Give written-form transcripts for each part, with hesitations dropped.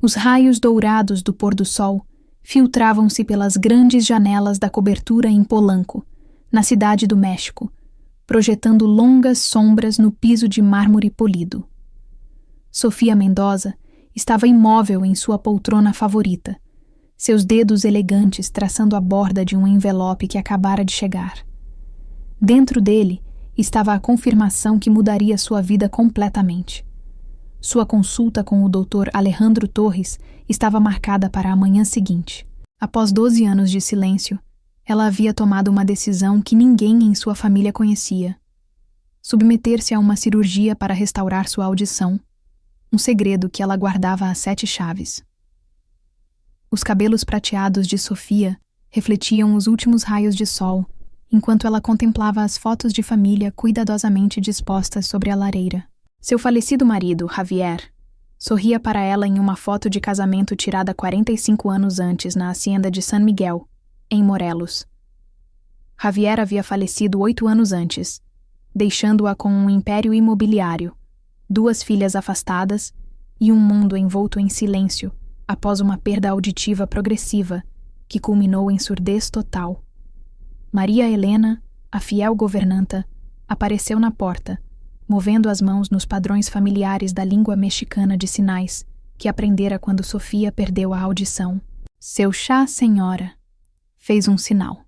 Os raios dourados do pôr-do-sol filtravam-se pelas grandes janelas da cobertura em Polanco, na cidade do México, projetando longas sombras no piso de mármore polido. Sofia Mendoza estava imóvel em sua poltrona favorita, seus dedos elegantes traçando a borda de um envelope que acabara de chegar. Dentro dele estava a confirmação que mudaria sua vida completamente. Sua consulta com o Dr. Alejandro Torres estava marcada para a manhã seguinte. Após 12 anos de silêncio, ela havia tomado uma decisão que ninguém em sua família conhecia: submeter-se a uma cirurgia para restaurar sua audição, um segredo que ela guardava às 7 chaves. Os cabelos prateados de Sofia refletiam os últimos raios de sol, enquanto ela contemplava as fotos de família cuidadosamente dispostas sobre a lareira. Seu falecido marido, Javier, sorria para ela em uma foto de casamento tirada 45 anos antes na hacienda de San Miguel, em Morelos. Javier havia falecido 8 anos antes, deixando-a com um império imobiliário, 2 filhas afastadas e um mundo envolto em silêncio após uma perda auditiva progressiva que culminou em surdez total. Maria Helena, a fiel governanta, apareceu na porta, movendo as mãos nos padrões familiares da língua mexicana de sinais que aprendera quando Sofia perdeu a audição. "Seu chá, senhora", fez um sinal.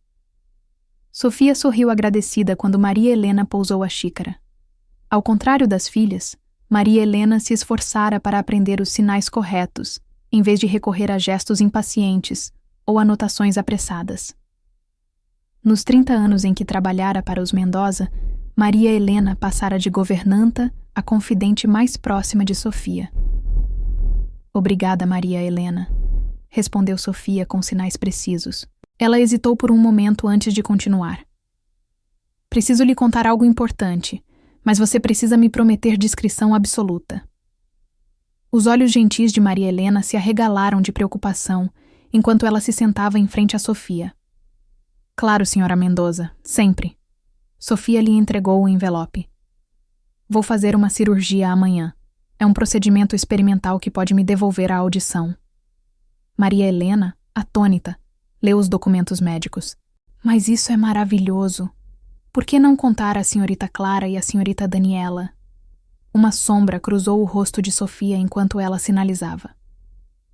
Sofia sorriu agradecida quando Maria Helena pousou a xícara. Ao contrário das filhas, Maria Helena se esforçara para aprender os sinais corretos, em vez de recorrer a gestos impacientes ou anotações apressadas. Nos 30 anos em que trabalhara para os Mendoza, Maria Helena passara de governanta a confidente mais próxima de Sofia. "Obrigada, Maria Helena", respondeu Sofia com sinais precisos. Ela hesitou por um momento antes de continuar. "Preciso lhe contar algo importante, mas você precisa me prometer discrição absoluta." Os olhos gentis de Maria Helena se arregalaram de preocupação enquanto ela se sentava em frente a Sofia. "Claro, senhora Mendoza, sempre." Sofia lhe entregou o envelope. "Vou fazer uma cirurgia amanhã. É um procedimento experimental que pode me devolver a audição." Maria Helena, atônita, leu os documentos médicos. "Mas isso é maravilhoso. Por que não contar à senhorita Clara e à senhorita Daniela?" Uma sombra cruzou o rosto de Sofia enquanto ela sinalizava.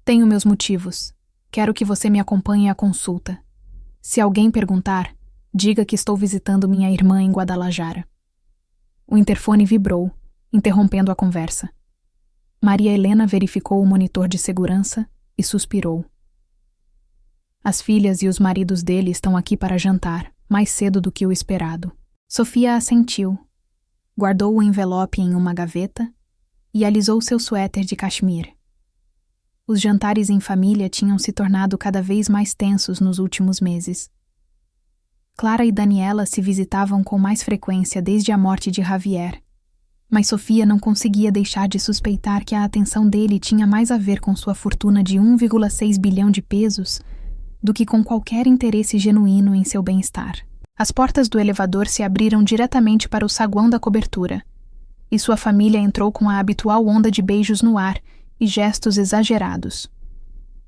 "Tenho meus motivos. Quero que você me acompanhe à consulta. Se alguém perguntar, diga que estou visitando minha irmã em Guadalajara." O interfone vibrou, interrompendo a conversa. Maria Helena verificou o monitor de segurança e suspirou. "As filhas e os maridos dele estão aqui para jantar, mais cedo do que o esperado." Sofia assentiu, guardou o envelope em uma gaveta e alisou seu suéter de cachemir. Os jantares em família tinham se tornado cada vez mais tensos nos últimos meses. Clara e Daniela se visitavam com mais frequência desde a morte de Javier, mas Sofia não conseguia deixar de suspeitar que a atenção dele tinha mais a ver com sua fortuna de 1,6 bilhão de pesos do que com qualquer interesse genuíno em seu bem-estar. As portas do elevador se abriram diretamente para o saguão da cobertura, e sua família entrou com a habitual onda de beijos no ar e gestos exagerados.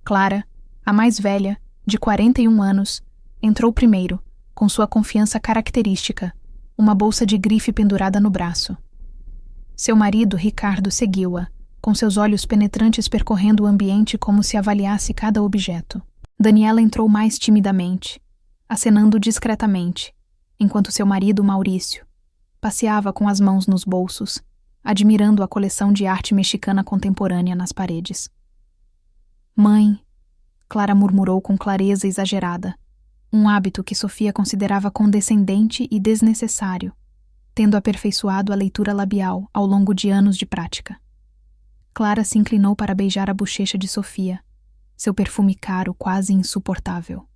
Clara, a mais velha, de 41 anos, entrou primeiro, com sua confiança característica, uma bolsa de grife pendurada no braço. Seu marido, Ricardo, seguiu-a, com seus olhos penetrantes percorrendo o ambiente como se avaliasse cada objeto. Daniela entrou mais timidamente, acenando discretamente, enquanto seu marido, Maurício, passeava com as mãos nos bolsos, admirando a coleção de arte mexicana contemporânea nas paredes. "Mãe", Clara murmurou com clareza exagerada, um hábito que Sofia considerava condescendente e desnecessário, tendo aperfeiçoado a leitura labial ao longo de anos de prática. Clara se inclinou para beijar a bochecha de Sofia, seu perfume caro quase insuportável.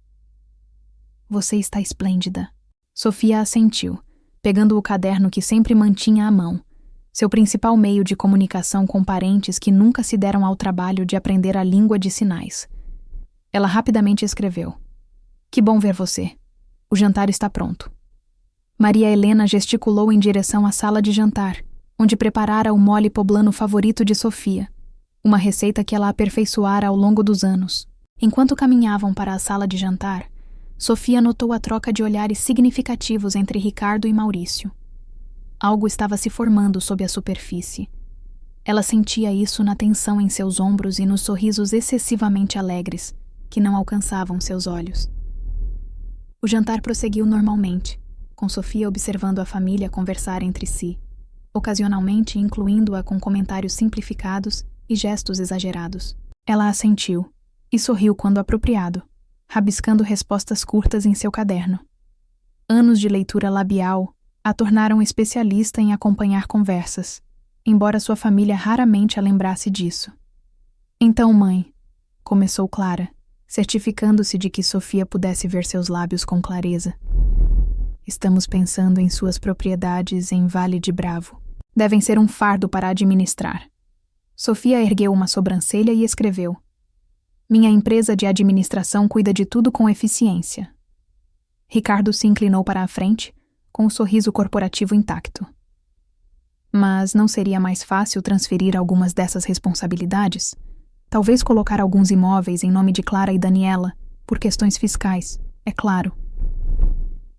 "Você está esplêndida." Sofia assentiu, pegando o caderno que sempre mantinha à mão, seu principal meio de comunicação com parentes que nunca se deram ao trabalho de aprender a língua de sinais. Ela rapidamente escreveu: "Que bom ver você. O jantar está pronto." Maria Helena gesticulou em direção à sala de jantar, onde preparara o mole poblano favorito de Sofia, uma receita que ela aperfeiçoara ao longo dos anos. Enquanto caminhavam para a sala de jantar, Sofia notou a troca de olhares significativos entre Ricardo e Maurício. Algo estava se formando sob a superfície. Ela sentia isso na tensão em seus ombros e nos sorrisos excessivamente alegres, que não alcançavam seus olhos. O jantar prosseguiu normalmente, com Sofia observando a família conversar entre si, ocasionalmente incluindo-a com comentários simplificados e gestos exagerados. Ela assentiu e sorriu quando apropriado, rabiscando respostas curtas em seu caderno. Anos de leitura labial a tornaram especialista em acompanhar conversas, embora sua família raramente a lembrasse disso. Então, mãe, começou Clara, certificando-se de que Sofia pudesse ver seus lábios com clareza. Estamos pensando em suas propriedades em Vale de Bravo. Devem ser um fardo para administrar. Sofia ergueu uma sobrancelha e escreveu: Minha empresa de administração cuida de tudo com eficiência. Ricardo se inclinou para a frente, com o sorriso corporativo intacto. Mas não seria mais fácil transferir algumas dessas responsabilidades? Talvez colocar alguns imóveis em nome de Clara e Daniela, por questões fiscais, é claro.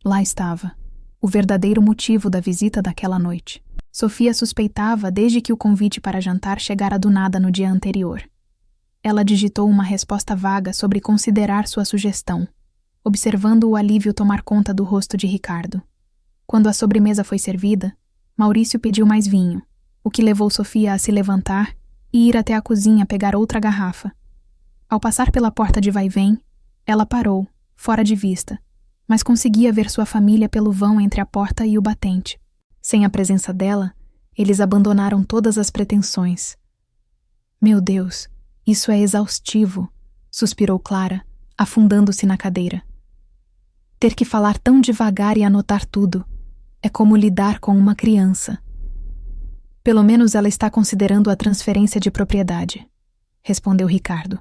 Lá estava, o verdadeiro motivo da visita daquela noite. Sofia suspeitava desde que o convite para jantar chegara do nada no dia anterior. Ela digitou uma resposta vaga sobre considerar sua sugestão, observando o alívio tomar conta do rosto de Ricardo. Quando a sobremesa foi servida, Maurício pediu mais vinho, o que levou Sofia a se levantar e ir até a cozinha pegar outra garrafa. Ao passar pela porta de vai-vem, ela parou, fora de vista, mas conseguia ver sua família pelo vão entre a porta e o batente. Sem a presença dela, eles abandonaram todas as pretensões. Meu Deus, isso é exaustivo, suspirou Clara, afundando-se na cadeira. Ter que falar tão devagar e anotar tudo é como lidar com uma criança. Pelo menos ela está considerando a transferência de propriedade, respondeu Ricardo,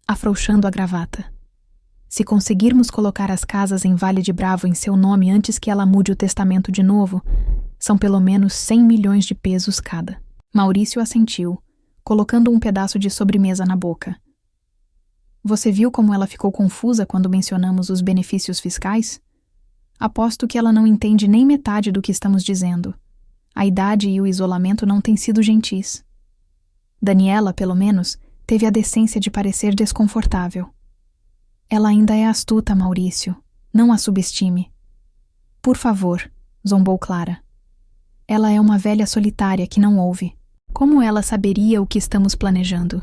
afrouxando a gravata. Se conseguirmos colocar as casas em Vale de Bravo em seu nome antes que ela mude o testamento de novo, são pelo menos 100 milhões de pesos cada. Maurício assentiu, colocando um pedaço de sobremesa na boca. Você viu como ela ficou confusa quando mencionamos os benefícios fiscais? Aposto que ela não entende nem metade do que estamos dizendo. A idade e o isolamento não têm sido gentis. Daniela, pelo menos, teve a decência de parecer desconfortável. Ela ainda é astuta, Maurício. Não a subestime. Por favor, zombou Clara. Ela é uma velha solitária que não ouve. Como ela saberia o que estamos planejando?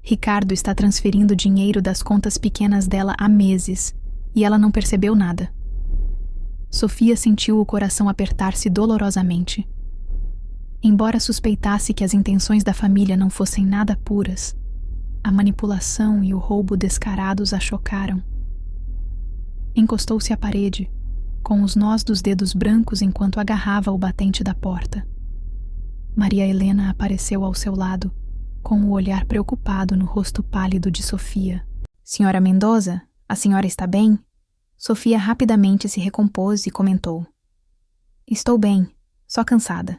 Ricardo está transferindo dinheiro das contas pequenas dela há meses, e ela não percebeu nada. Sofia sentiu o coração apertar-se dolorosamente. Embora suspeitasse que as intenções da família não fossem nada puras, a manipulação e o roubo descarados a chocaram. Encostou-se à parede, com os nós dos dedos brancos enquanto agarrava o batente da porta. Maria Helena apareceu ao seu lado, com o olhar preocupado no rosto pálido de Sofia. Senhora Mendoza, a senhora está bem? Sofia rapidamente se recompôs e comentou. Estou bem, só cansada.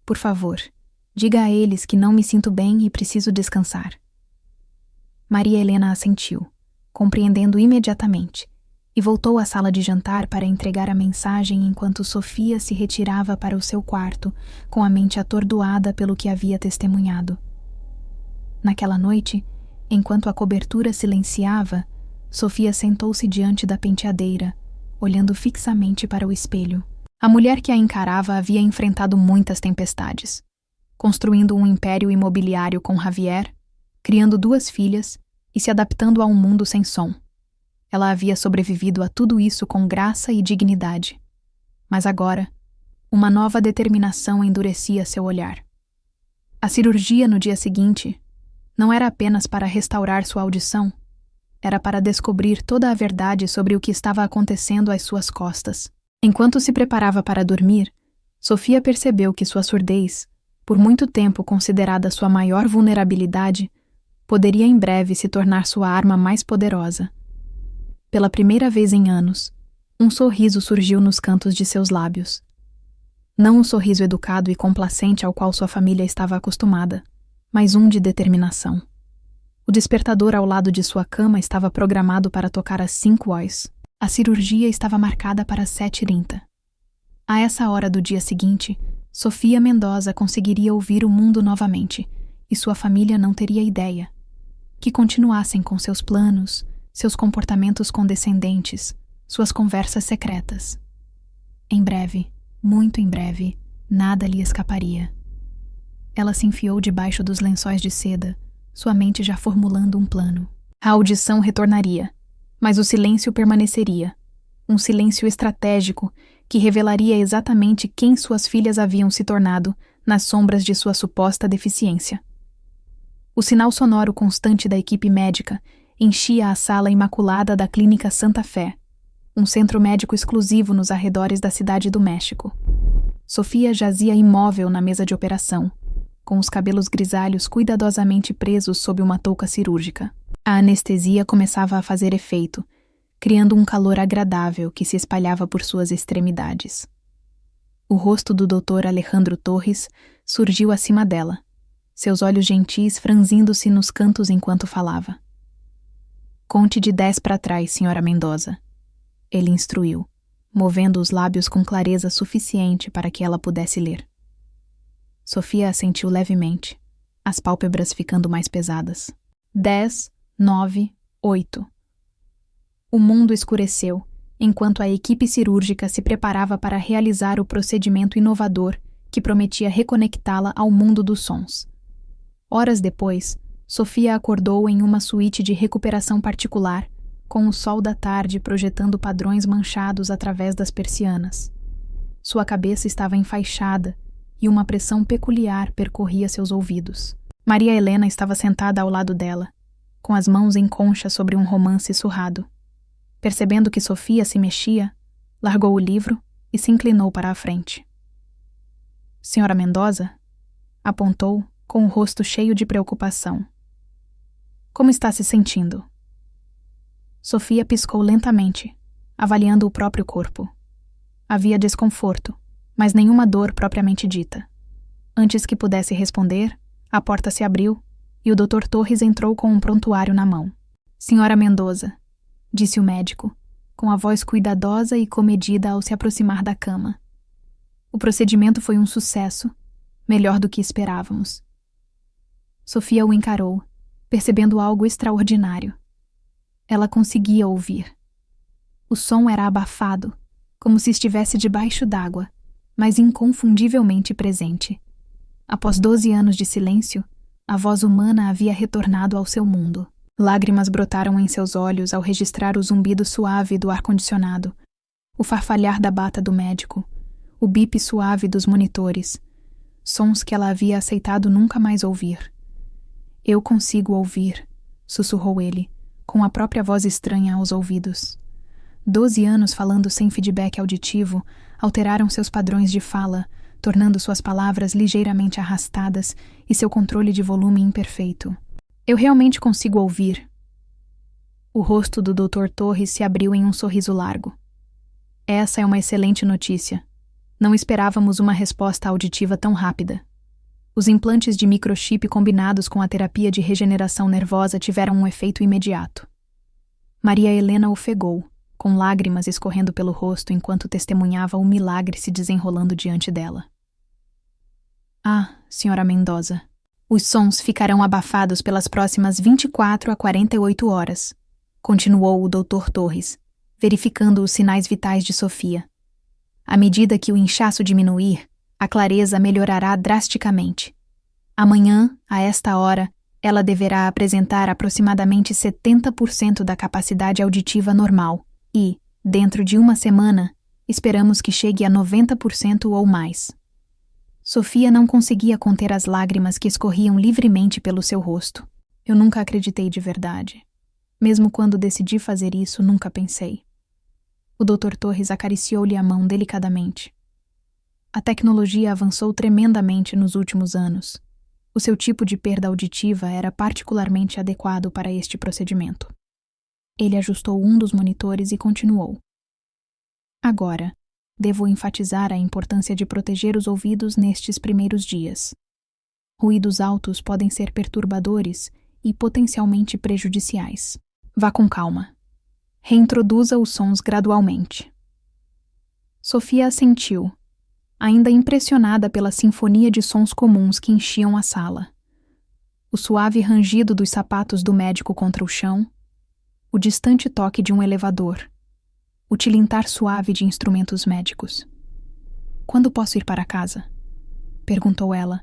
Por favor, diga a eles que não me sinto bem e preciso descansar. Maria Helena assentiu, compreendendo imediatamente, e voltou à sala de jantar para entregar a mensagem enquanto Sofia se retirava para o seu quarto, com a mente atordoada pelo que havia testemunhado. Naquela noite, enquanto a cobertura silenciava, Sofia sentou-se diante da penteadeira, olhando fixamente para o espelho. A mulher que a encarava havia enfrentado muitas tempestades, construindo um império imobiliário com Javier, criando 2 filhas e se adaptando a um mundo sem som. Ela havia sobrevivido a tudo isso com graça e dignidade. Mas agora, uma nova determinação endurecia seu olhar. A cirurgia no dia seguinte não era apenas para restaurar sua audição, era para descobrir toda a verdade sobre o que estava acontecendo às suas costas. Enquanto se preparava para dormir, Sofia percebeu que sua surdez, por muito tempo considerada sua maior vulnerabilidade, poderia em breve se tornar sua arma mais poderosa. Pela primeira vez em anos, um sorriso surgiu nos cantos de seus lábios. Não um sorriso educado e complacente ao qual sua família estava acostumada, mais um de determinação. O despertador ao lado de sua cama estava programado para tocar às 5 horas. A cirurgia estava marcada para as 7h30. A essa hora do dia seguinte, Sofia Mendoza conseguiria ouvir o mundo novamente, e sua família não teria ideia. Que continuassem com seus planos, seus comportamentos condescendentes, suas conversas secretas. Em breve, muito em breve, nada lhe escaparia. Ela se enfiou debaixo dos lençóis de seda, sua mente já formulando um plano. A audição retornaria, mas o silêncio permaneceria. Um silêncio estratégico que revelaria exatamente quem suas filhas haviam se tornado nas sombras de sua suposta deficiência. O sinal sonoro constante da equipe médica enchia a sala imaculada da Clínica Santa Fé, um centro médico exclusivo nos arredores da Cidade do México. Sofia jazia imóvel na mesa de operação, com os cabelos grisalhos cuidadosamente presos sob uma touca cirúrgica. A anestesia começava a fazer efeito, criando um calor agradável que se espalhava por suas extremidades. O rosto do Dr. Alejandro Torres surgiu acima dela, seus olhos gentis franzindo-se nos cantos enquanto falava. "Conte de 10 para trás, Sra. Mendoza", ele instruiu, movendo os lábios com clareza suficiente para que ela pudesse ler. Sofia assentiu levemente, as pálpebras ficando mais pesadas. 10, 9, 8. O mundo escureceu, enquanto a equipe cirúrgica se preparava para realizar o procedimento inovador que prometia reconectá-la ao mundo dos sons. Horas depois, Sofia acordou em uma suíte de recuperação particular, com o sol da tarde projetando padrões manchados através das persianas. Sua cabeça estava enfaixada e uma pressão peculiar percorria seus ouvidos. Maria Helena estava sentada ao lado dela, com as mãos em concha sobre um romance surrado. Percebendo que Sofia se mexia, largou o livro e se inclinou para a frente. "Sra. Mendoza?", apontou, com o rosto cheio de preocupação. "Como está se sentindo?" Sofia piscou lentamente, avaliando o próprio corpo. Havia desconforto, mas nenhuma dor propriamente dita. Antes que pudesse responder, a porta se abriu e o Dr. Torres entrou com um prontuário na mão. "Sra. Mendoza", disse o médico, com a voz cuidadosa e comedida ao se aproximar da cama. "O procedimento foi um sucesso, melhor do que esperávamos." Sofia o encarou, percebendo algo extraordinário. Ela conseguia ouvir. O som era abafado, como se estivesse debaixo d'água, mas inconfundivelmente presente. Após 12 anos de silêncio, a voz humana havia retornado ao seu mundo. Lágrimas brotaram em seus olhos ao registrar o zumbido suave do ar-condicionado, o farfalhar da bata do médico, o bip suave dos monitores, sons que ela havia aceitado nunca mais ouvir. "Eu consigo ouvir", sussurrou ele, com a própria voz estranha aos ouvidos. 12 anos falando sem feedback auditivo alteraram seus padrões de fala, tornando suas palavras ligeiramente arrastadas e seu controle de volume imperfeito. "Eu realmente consigo ouvir." O rosto do Dr. Torres se abriu em um sorriso largo. "Essa é uma excelente notícia. Não esperávamos uma resposta auditiva tão rápida." Os implantes de microchip combinados com a terapia de regeneração nervosa tiveram um efeito imediato. Maria Helena ofegou, com lágrimas escorrendo pelo rosto enquanto testemunhava o milagre se desenrolando diante dela. "Ah, Sra. Mendoza, os sons ficarão abafados pelas próximas 24 a 48 horas, continuou o Dr. Torres, verificando os sinais vitais de Sofia. "À medida que o inchaço diminuir, a clareza melhorará drasticamente. Amanhã, a esta hora, ela deverá apresentar aproximadamente 70% da capacidade auditiva normal e, dentro de uma semana, esperamos que chegue a 90% ou mais." Sofia não conseguia conter as lágrimas que escorriam livremente pelo seu rosto. "Eu nunca acreditei de verdade. Mesmo quando decidi fazer isso, nunca pensei." O Dr. Torres acariciou-lhe a mão delicadamente. A tecnologia avançou tremendamente nos últimos anos. O seu tipo de perda auditiva era particularmente adequado para este procedimento. Ele ajustou um dos monitores e continuou. "Agora, devo enfatizar a importância de proteger os ouvidos nestes primeiros dias. Ruídos altos podem ser perturbadores e potencialmente prejudiciais. Vá com calma. Reintroduza os sons gradualmente. Sofia assentiu, ainda impressionada pela sinfonia de sons comuns que enchiam a sala. O suave rangido dos sapatos do médico contra o chão, o distante toque de um elevador, o tilintar suave de instrumentos médicos. "Quando posso ir para casa?" perguntou ela,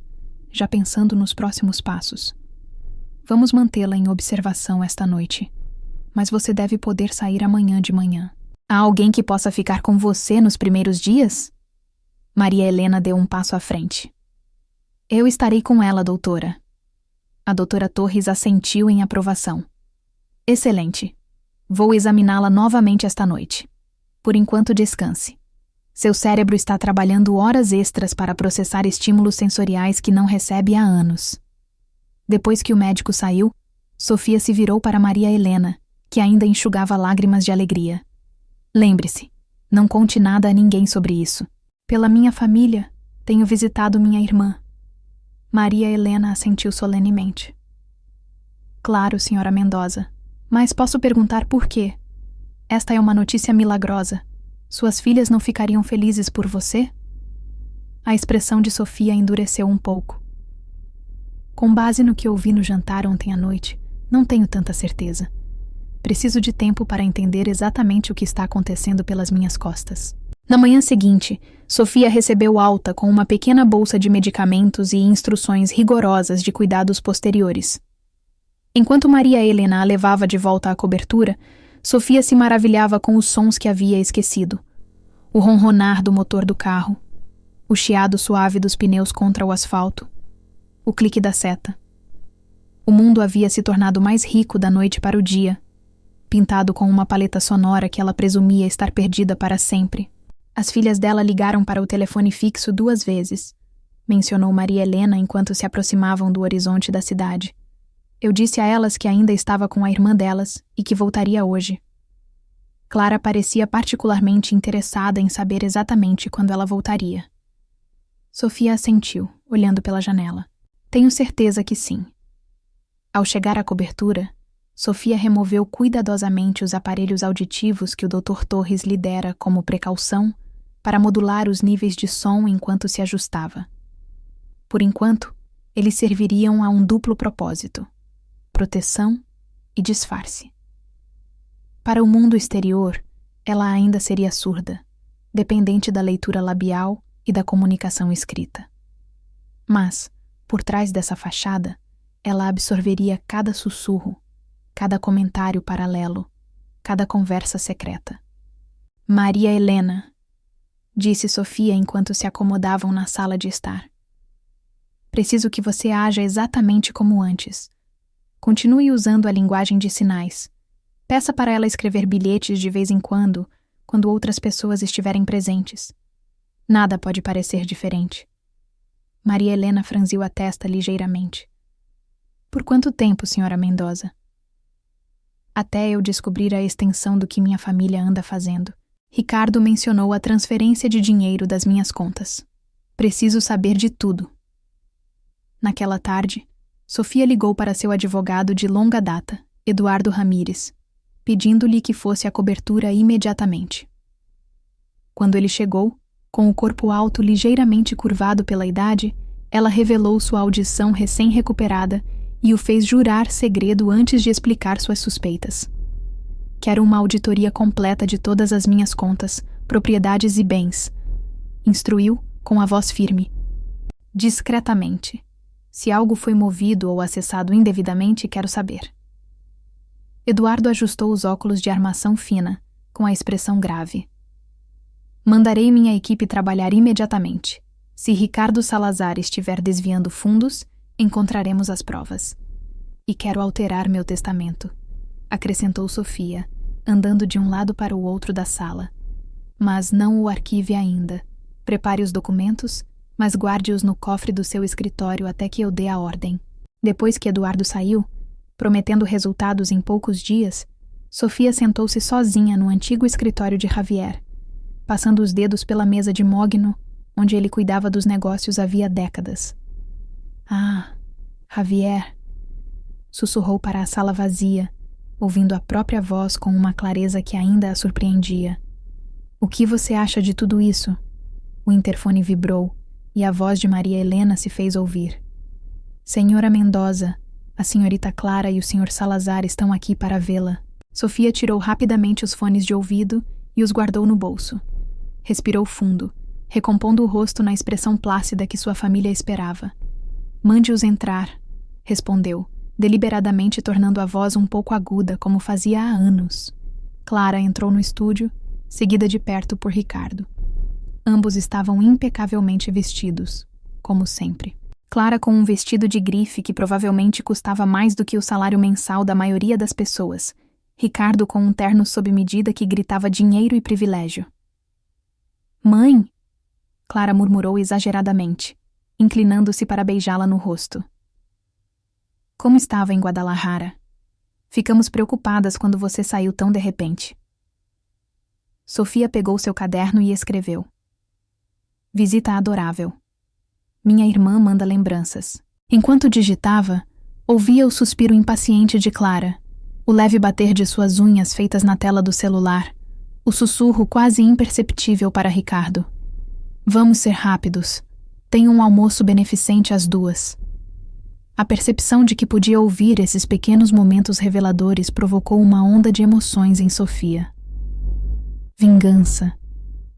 já pensando nos próximos passos. "Vamos mantê-la em observação esta noite, mas você deve poder sair amanhã de manhã." "Há alguém que possa ficar com você nos primeiros dias?" Maria Helena deu um passo à frente. "Eu estarei com ela, doutora." A doutora Torres assentiu em aprovação. "Excelente. Vou examiná-la novamente esta noite. Por enquanto, descanse. Seu cérebro está trabalhando horas extras para processar estímulos sensoriais que não recebe há anos." Depois que o médico saiu, Sofia se virou para Maria Helena, que ainda enxugava lágrimas de alegria. "Lembre-se, não conte nada a ninguém sobre isso. Pela minha família, tenho visitado minha irmã." Maria Helena assentiu solenemente. "Claro, senhora Mendoza, mas posso perguntar por quê? Esta é uma notícia milagrosa. Suas filhas não ficariam felizes por você?" A expressão de Sofia endureceu um pouco. "Com base no que ouvi no jantar ontem à noite, não tenho tanta certeza. Preciso de tempo para entender exatamente o que está acontecendo pelas minhas costas." Na manhã seguinte, Sofia recebeu alta com uma pequena bolsa de medicamentos e instruções rigorosas de cuidados posteriores. Enquanto Maria Helena a levava de volta à cobertura, Sofia se maravilhava com os sons que havia esquecido. O ronronar do motor do carro, o chiado suave dos pneus contra o asfalto, o clique da seta. O mundo havia se tornado mais rico da noite para o dia, pintado com uma paleta sonora que ela presumia estar perdida para sempre. As filhas dela ligaram para o telefone fixo 2 vezes, mencionou Maria Helena enquanto se aproximavam do horizonte da cidade. "Eu disse a elas que ainda estava com a irmã delas e que voltaria hoje." Clara parecia particularmente interessada em saber exatamente quando ela voltaria. Sofia assentiu, olhando pela janela. "Tenho certeza que sim." Ao chegar à cobertura, Sofia removeu cuidadosamente os aparelhos auditivos que o Dr. Torres lhe dera como precaução para modular os níveis de som enquanto se ajustava. Por enquanto, eles serviriam a um duplo propósito: proteção e disfarce. Para o mundo exterior, ela ainda seria surda, dependente da leitura labial e da comunicação escrita. Mas, por trás dessa fachada, ela absorveria cada sussurro, cada comentário paralelo, cada conversa secreta. "Maria Helena", disse Sofia enquanto se acomodavam na sala de estar. "Preciso que você haja exatamente como antes. Continue usando a linguagem de sinais. Peça para ela escrever bilhetes de vez em quando outras pessoas estiverem presentes. Nada pode parecer diferente." Maria Helena franziu a testa ligeiramente. "Por quanto tempo, senhora Mendoza?" "Até eu descobrir a extensão do que minha família anda fazendo. Ricardo mencionou a transferência de dinheiro das minhas contas. Preciso saber de tudo." Naquela tarde, Sofia ligou para seu advogado de longa data, Eduardo Ramírez, pedindo-lhe que fosse à cobertura imediatamente. Quando ele chegou, com o corpo alto ligeiramente curvado pela idade, ela revelou sua audição recém-recuperada e o fez jurar segredo antes de explicar suas suspeitas. "Quero uma auditoria completa de todas as minhas contas, propriedades e bens", instruiu com a voz firme. "Discretamente. Se algo foi movido ou acessado indevidamente, quero saber." Eduardo ajustou os óculos de armação fina, com a expressão grave. "Mandarei minha equipe trabalhar imediatamente. Se Ricardo Salazar estiver desviando fundos, encontraremos as provas. E quero alterar meu testamento", acrescentou Sofia, andando de um lado para o outro da sala. "Mas não o arquive ainda. Prepare os documentos, mas guarde-os no cofre do seu escritório até que eu dê a ordem." Depois que Eduardo saiu, prometendo resultados em poucos dias, Sofia sentou-se sozinha no antigo escritório de Javier, passando os dedos pela mesa de mogno, onde ele cuidava dos negócios havia décadas. Ah, Javier, sussurrou para a sala vazia, ouvindo a própria voz com uma clareza que ainda a surpreendia. O que você acha de tudo isso? O interfone vibrou e a voz de Maria Helena se fez ouvir. Senhora Mendoza, a senhorita Clara e o senhor Salazar estão aqui para vê-la. Sofia tirou rapidamente os fones de ouvido e os guardou no bolso. Respirou fundo, recompondo o rosto na expressão plácida que sua família esperava. Mande-os entrar, respondeu, deliberadamente tornando a voz um pouco aguda, como fazia há anos. Clara entrou no estúdio, seguida de perto por Ricardo. Ambos estavam impecavelmente vestidos, como sempre. Clara com um vestido de grife que provavelmente custava mais do que o salário mensal da maioria das pessoas. Ricardo com um terno sob medida que gritava dinheiro e privilégio. Mãe! Clara murmurou exageradamente, inclinando-se para beijá-la no rosto. Como estava em Guadalajara? Ficamos preocupadas quando você saiu tão de repente. Sofia pegou seu caderno e escreveu. Visita adorável. Minha irmã manda lembranças. Enquanto digitava, ouvia o suspiro impaciente de Clara, o leve bater de suas unhas feitas na tela do celular, o sussurro quase imperceptível para Ricardo. Vamos ser rápidos. Tenho um almoço beneficente às 2. A percepção de que podia ouvir esses pequenos momentos reveladores provocou uma onda de emoções em Sofia. Vingança,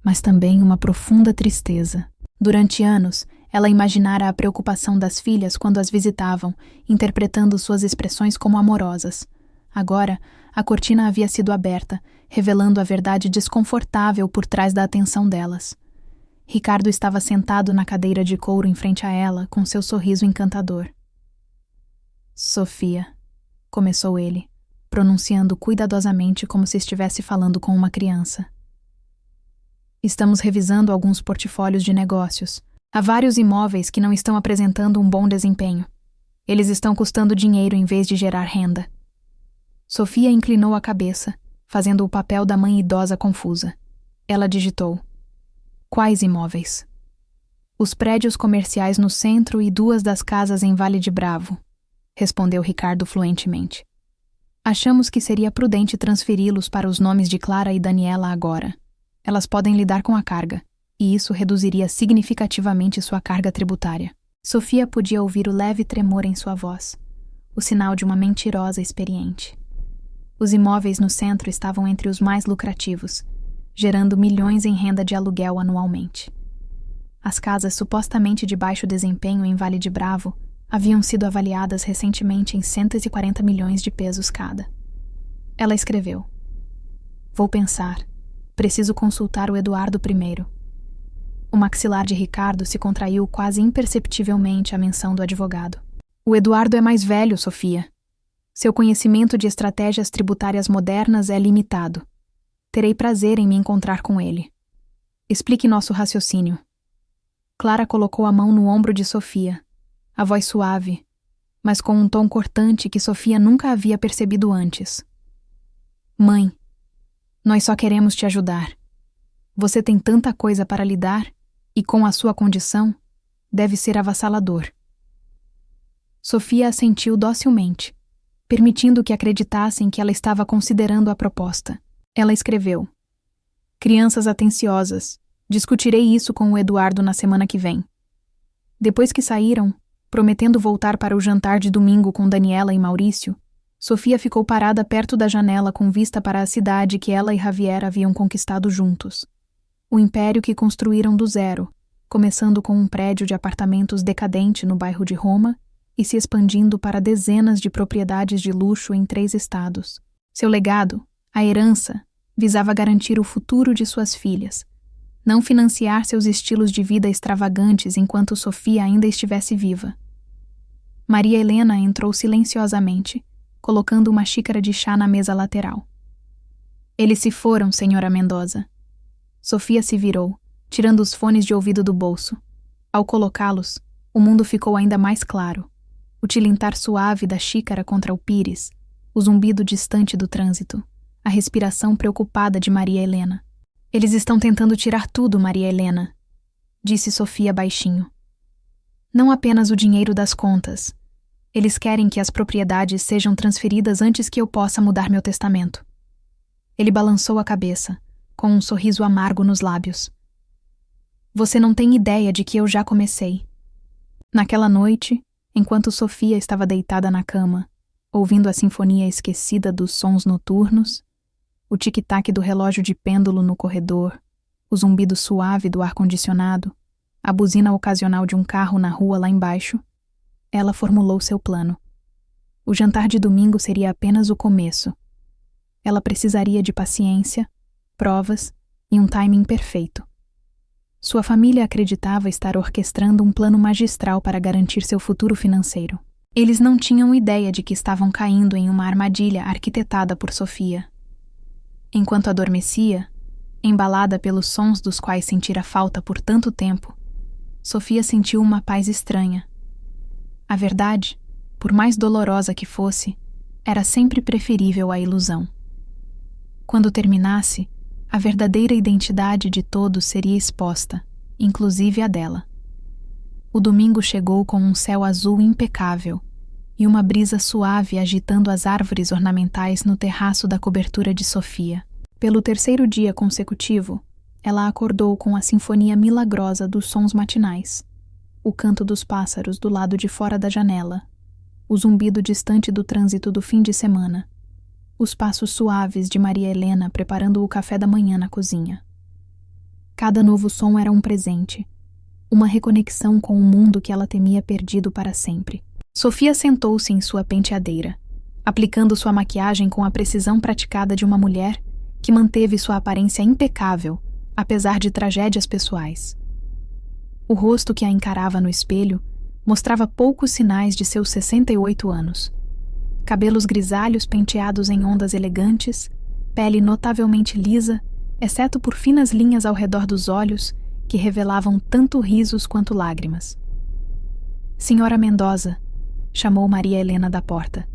mas também uma profunda tristeza. Durante anos, ela imaginara a preocupação das filhas quando as visitavam, interpretando suas expressões como amorosas. Agora, a cortina havia sido aberta, revelando a verdade desconfortável por trás da atenção delas. Ricardo estava sentado na cadeira de couro em frente a ela, com seu sorriso encantador. Sofia, começou ele, pronunciando cuidadosamente como se estivesse falando com uma criança. Estamos revisando alguns portfólios de negócios. Há vários imóveis que não estão apresentando um bom desempenho. Eles estão custando dinheiro em vez de gerar renda. Sofia inclinou a cabeça, fazendo o papel da mãe idosa confusa. Ela digitou. Quais imóveis? Os prédios comerciais no centro e 2 das casas em Vale de Bravo, respondeu Ricardo fluentemente. Achamos que seria prudente transferi-los para os nomes de Clara e Daniela agora. Elas podem lidar com a carga, e isso reduziria significativamente sua carga tributária. Sofia podia ouvir o leve tremor em sua voz, o sinal de uma mentirosa experiente. Os imóveis no centro estavam entre os mais lucrativos, gerando milhões em renda de aluguel anualmente. As casas supostamente de baixo desempenho em Vale de Bravo haviam sido avaliadas recentemente em 140 milhões de pesos cada. Ela escreveu. Vou pensar. Preciso consultar o Eduardo primeiro. O maxilar de Ricardo se contraiu quase imperceptivelmente à menção do advogado. O Eduardo é mais velho, Sofia. Seu conhecimento de estratégias tributárias modernas é limitado. Terei prazer em me encontrar com ele. Explique nosso raciocínio. Clara colocou a mão no ombro de Sofia, a voz suave, mas com um tom cortante que Sofia nunca havia percebido antes. Mãe, nós só queremos te ajudar. Você tem tanta coisa para lidar e, com a sua condição, deve ser avassalador. Sofia assentiu docilmente, permitindo que acreditassem que ela estava considerando a proposta. Ela escreveu. Crianças atenciosas, discutirei isso com o Eduardo na semana que vem. Depois que saíram, prometendo voltar para o jantar de domingo com Daniela e Maurício, Sofia ficou parada perto da janela com vista para a cidade que ela e Javier haviam conquistado juntos. O império que construíram do zero, começando com um prédio de apartamentos decadente no bairro de Roma e se expandindo para dezenas de propriedades de luxo em 3 estados. Seu legado, a herança, visava garantir o futuro de suas filhas, não financiar seus estilos de vida extravagantes enquanto Sofia ainda estivesse viva. Maria Helena entrou silenciosamente, colocando uma xícara de chá na mesa lateral. Eles se foram, senhora Mendoza. Sofia se virou, tirando os fones de ouvido do bolso. Ao colocá-los, o mundo ficou ainda mais claro. O tilintar suave da xícara contra o pires, o zumbido distante do trânsito, a respiração preocupada de Maria Helena. Eles estão tentando tirar tudo, Maria Helena, disse Sofia baixinho. Não apenas o dinheiro das contas. Eles querem que as propriedades sejam transferidas antes que eu possa mudar meu testamento. Ele balançou a cabeça, com um sorriso amargo nos lábios. Você não tem ideia de que eu já comecei. Naquela noite, enquanto Sofia estava deitada na cama, ouvindo a sinfonia esquecida dos sons noturnos, o tic-tac do relógio de pêndulo no corredor, o zumbido suave do ar-condicionado, a buzina ocasional de um carro na rua lá embaixo, ela formulou seu plano. O jantar de domingo seria apenas o começo. Ela precisaria de paciência, provas e um timing perfeito. Sua família acreditava estar orquestrando um plano magistral para garantir seu futuro financeiro. Eles não tinham ideia de que estavam caindo em uma armadilha arquitetada por Sofia. Enquanto adormecia, embalada pelos sons dos quais sentira falta por tanto tempo, Sofia sentiu uma paz estranha. A verdade, por mais dolorosa que fosse, era sempre preferível à ilusão. Quando terminasse, a verdadeira identidade de todos seria exposta, inclusive a dela. O domingo chegou com um céu azul impecável e uma brisa suave agitando as árvores ornamentais no terraço da cobertura de Sofia. Pelo terceiro dia consecutivo, ela acordou com a sinfonia milagrosa dos sons matinais, o canto dos pássaros do lado de fora da janela, o zumbido distante do trânsito do fim de semana, os passos suaves de Maria Helena preparando o café da manhã na cozinha. Cada novo som era um presente, uma reconexão com o mundo que ela temia perdido para sempre. Sofia sentou-se em sua penteadeira, aplicando sua maquiagem com a precisão praticada de uma mulher que manteve sua aparência impecável, apesar de tragédias pessoais. O rosto que a encarava no espelho mostrava poucos sinais de seus 68 anos. Cabelos grisalhos penteados em ondas elegantes, pele notavelmente lisa, exceto por finas linhas ao redor dos olhos que revelavam tanto risos quanto lágrimas. Senhora Mendoza, chamou Maria Helena da porta.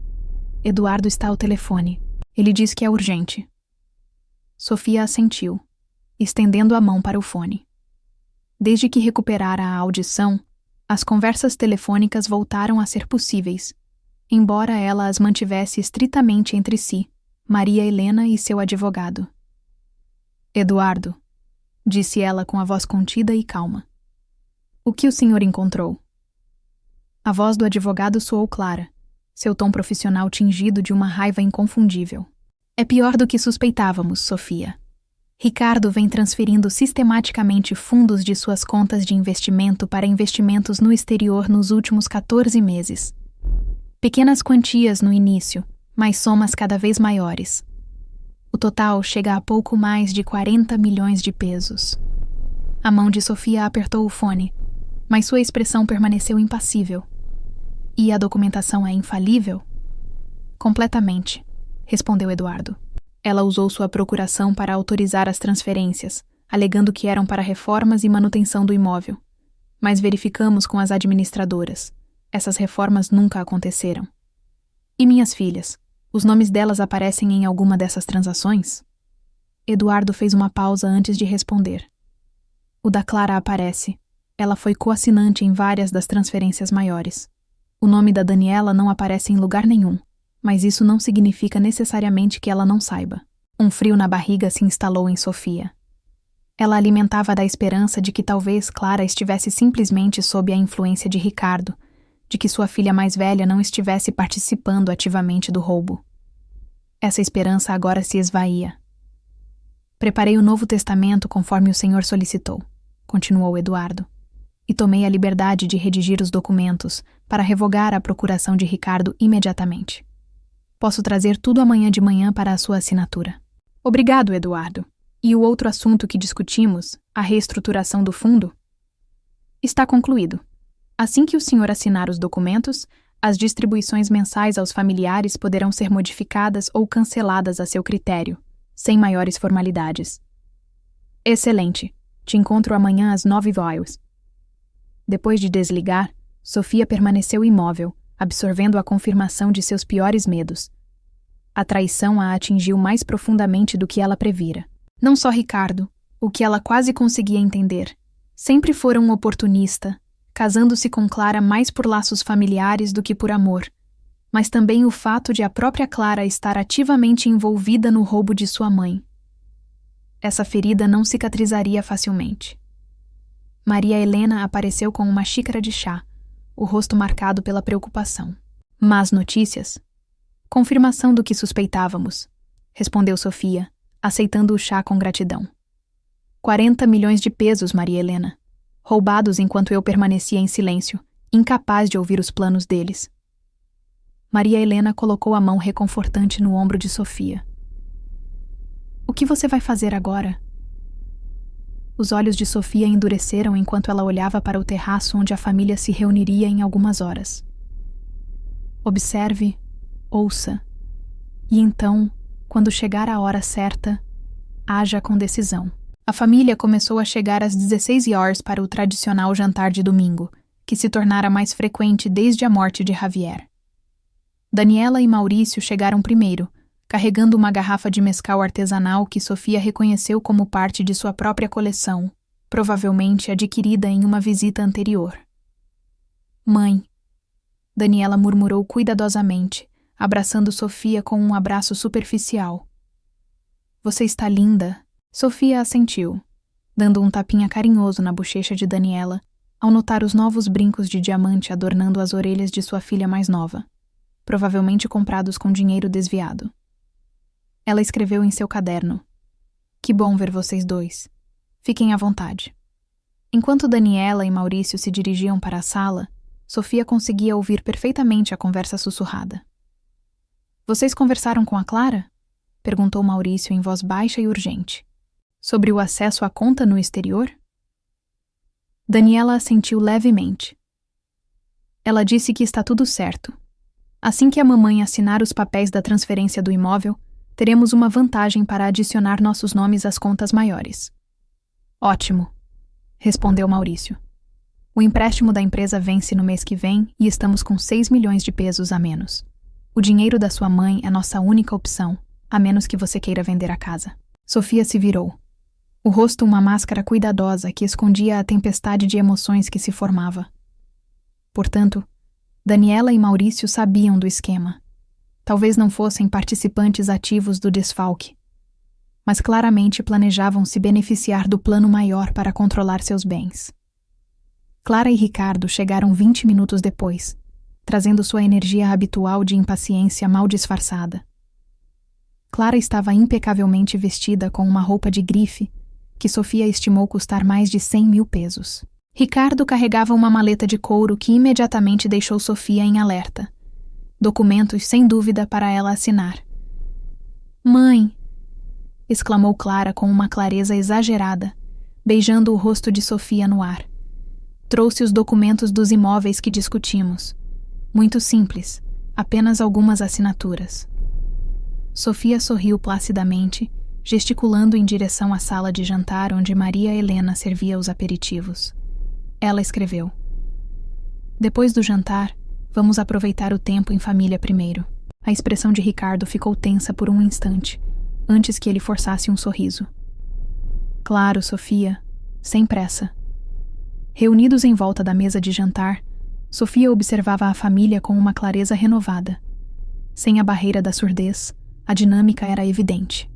Eduardo está ao telefone. Ele diz que é urgente. Sofia assentiu, estendendo a mão para o fone. Desde que recuperara a audição, as conversas telefônicas voltaram a ser possíveis, embora ela as mantivesse estritamente entre si, Maria Helena e seu advogado. Eduardo, disse ela com a voz contida e calma. O que o senhor encontrou? A voz do advogado soou clara, seu tom profissional tingido de uma raiva inconfundível. É pior do que suspeitávamos, Sofia. Ricardo vem transferindo sistematicamente fundos de suas contas de investimento para investimentos no exterior nos últimos 14 meses. Pequenas quantias no início, mas somas cada vez maiores. O total chega a pouco mais de 40 milhões de pesos. A mão de Sofia apertou o fone, mas sua expressão permaneceu impassível. E a documentação é infalível? Completamente, respondeu Eduardo. Ela usou sua procuração para autorizar as transferências, alegando que eram para reformas e manutenção do imóvel. Mas verificamos com as administradoras. Essas reformas nunca aconteceram. E minhas filhas? Os nomes delas aparecem em alguma dessas transações? Eduardo fez uma pausa antes de responder. O da Clara aparece. Ela foi coassinante em várias das transferências maiores. O nome da Daniela não aparece em lugar nenhum, mas isso não significa necessariamente que ela não saiba. Um frio na barriga se instalou em Sofia. Ela alimentava da esperança de que talvez Clara estivesse simplesmente sob a influência de Ricardo, de que sua filha mais velha não estivesse participando ativamente do roubo. Essa esperança agora se esvaía. Preparei o Novo Testamento conforme o Senhor solicitou, continuou Eduardo, e tomei a liberdade de redigir os documentos para revogar a procuração de Ricardo imediatamente. Posso trazer tudo amanhã de manhã para a sua assinatura. Obrigado, Eduardo. E o outro assunto que discutimos, a reestruturação do fundo? Está concluído. Assim que o senhor assinar os documentos, as distribuições mensais aos familiares poderão ser modificadas ou canceladas a seu critério, sem maiores formalidades. Excelente. Te encontro amanhã às 9h. Depois de desligar, Sofia permaneceu imóvel, absorvendo a confirmação de seus piores medos. A traição a atingiu mais profundamente do que ela previra. Não só Ricardo, o que ela quase conseguia entender, sempre fora um oportunista, casando-se com Clara mais por laços familiares do que por amor, mas também o fato de a própria Clara estar ativamente envolvida no roubo de sua mãe. Essa ferida não cicatrizaria facilmente. Maria Helena apareceu com uma xícara de chá, o rosto marcado pela preocupação. Más notícias? Confirmação do que suspeitávamos, respondeu Sofia, aceitando o chá com gratidão. 40 milhões de pesos, Maria Helena, roubados enquanto eu permanecia em silêncio, incapaz de ouvir os planos deles. Maria Helena colocou a mão reconfortante no ombro de Sofia. O que você vai fazer agora? Os olhos de Sofia endureceram enquanto ela olhava para o terraço onde a família se reuniria em algumas horas. Observe, ouça, e então, quando chegar a hora certa, haja com decisão. A família começou a chegar às 16 horas para o tradicional jantar de domingo, que se tornara mais frequente desde a morte de Javier. Daniela e Maurício chegaram primeiro, carregando uma garrafa de mezcal artesanal que Sofia reconheceu como parte de sua própria coleção, provavelmente adquirida em uma visita anterior. Mãe, Daniela murmurou cuidadosamente, abraçando Sofia com um abraço superficial. Você está linda. Sofia assentiu, dando um tapinha carinhoso na bochecha de Daniela, ao notar os novos brincos de diamante adornando as orelhas de sua filha mais nova, provavelmente comprados com dinheiro desviado. Ela escreveu em seu caderno: Que bom ver vocês dois. Fiquem à vontade. Enquanto Daniela e Maurício se dirigiam para a sala, Sofia conseguia ouvir perfeitamente a conversa sussurrada. Vocês conversaram com a Clara? Perguntou Maurício em voz baixa e urgente. Sobre o acesso à conta no exterior? Daniela assentiu levemente. Ela disse que está tudo certo. Assim que a mamãe assinar os papéis da transferência do imóvel, teremos uma vantagem para adicionar nossos nomes às contas maiores. Ótimo, respondeu Maurício. O empréstimo da empresa vence no mês que vem e estamos com 6 milhões de pesos a menos. O dinheiro da sua mãe é nossa única opção, a menos que você queira vender a casa. Sofia se virou. O rosto uma máscara cuidadosa que escondia a tempestade de emoções que se formava. Portanto, Daniela e Maurício sabiam do esquema. Talvez não fossem participantes ativos do desfalque, mas claramente planejavam se beneficiar do plano maior para controlar seus bens. Clara e Ricardo chegaram 20 minutos depois, trazendo sua energia habitual de impaciência mal disfarçada. Clara estava impecavelmente vestida com uma roupa de grife que Sofia estimou custar mais de 100 mil pesos. Ricardo carregava uma maleta de couro que imediatamente deixou Sofia em alerta. Documentos sem dúvida para ela assinar. Mãe! Exclamou Clara com uma clareza exagerada, beijando o rosto de Sofia no ar. Trouxe os documentos dos imóveis que discutimos. Muito simples, apenas algumas assinaturas. Sofia sorriu placidamente, gesticulando em direção à sala de jantar onde Maria Helena servia os aperitivos. Ela escreveu: Depois do jantar, vamos aproveitar o tempo em família primeiro. A expressão de Ricardo ficou tensa por um instante, antes que ele forçasse um sorriso. Claro, Sofia, sem pressa. Reunidos em volta da mesa de jantar, Sofia observava a família com uma clareza renovada. Sem a barreira da surdez, a dinâmica era evidente.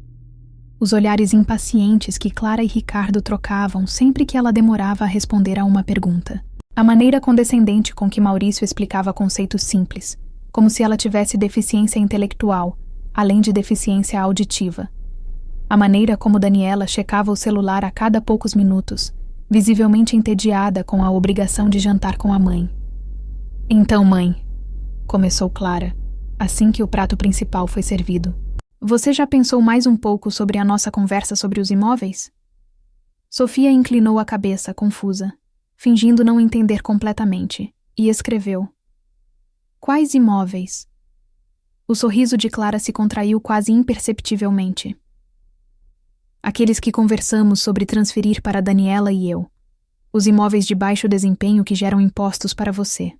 Os olhares impacientes que Clara e Ricardo trocavam sempre que ela demorava a responder a uma pergunta. A maneira condescendente com que Maurício explicava conceitos simples, como se ela tivesse deficiência intelectual, além de deficiência auditiva. A maneira como Daniela checava o celular a cada poucos minutos, visivelmente entediada com a obrigação de jantar com a mãe. Então, mãe, começou Clara, assim que o prato principal foi servido. Você já pensou mais um pouco sobre a nossa conversa sobre os imóveis? Sofia inclinou a cabeça, confusa, fingindo não entender completamente, e escreveu: Quais imóveis? O sorriso de Clara se contraiu quase imperceptivelmente. Aqueles que conversamos sobre transferir para Daniela e eu. Os imóveis de baixo desempenho que geram impostos para você.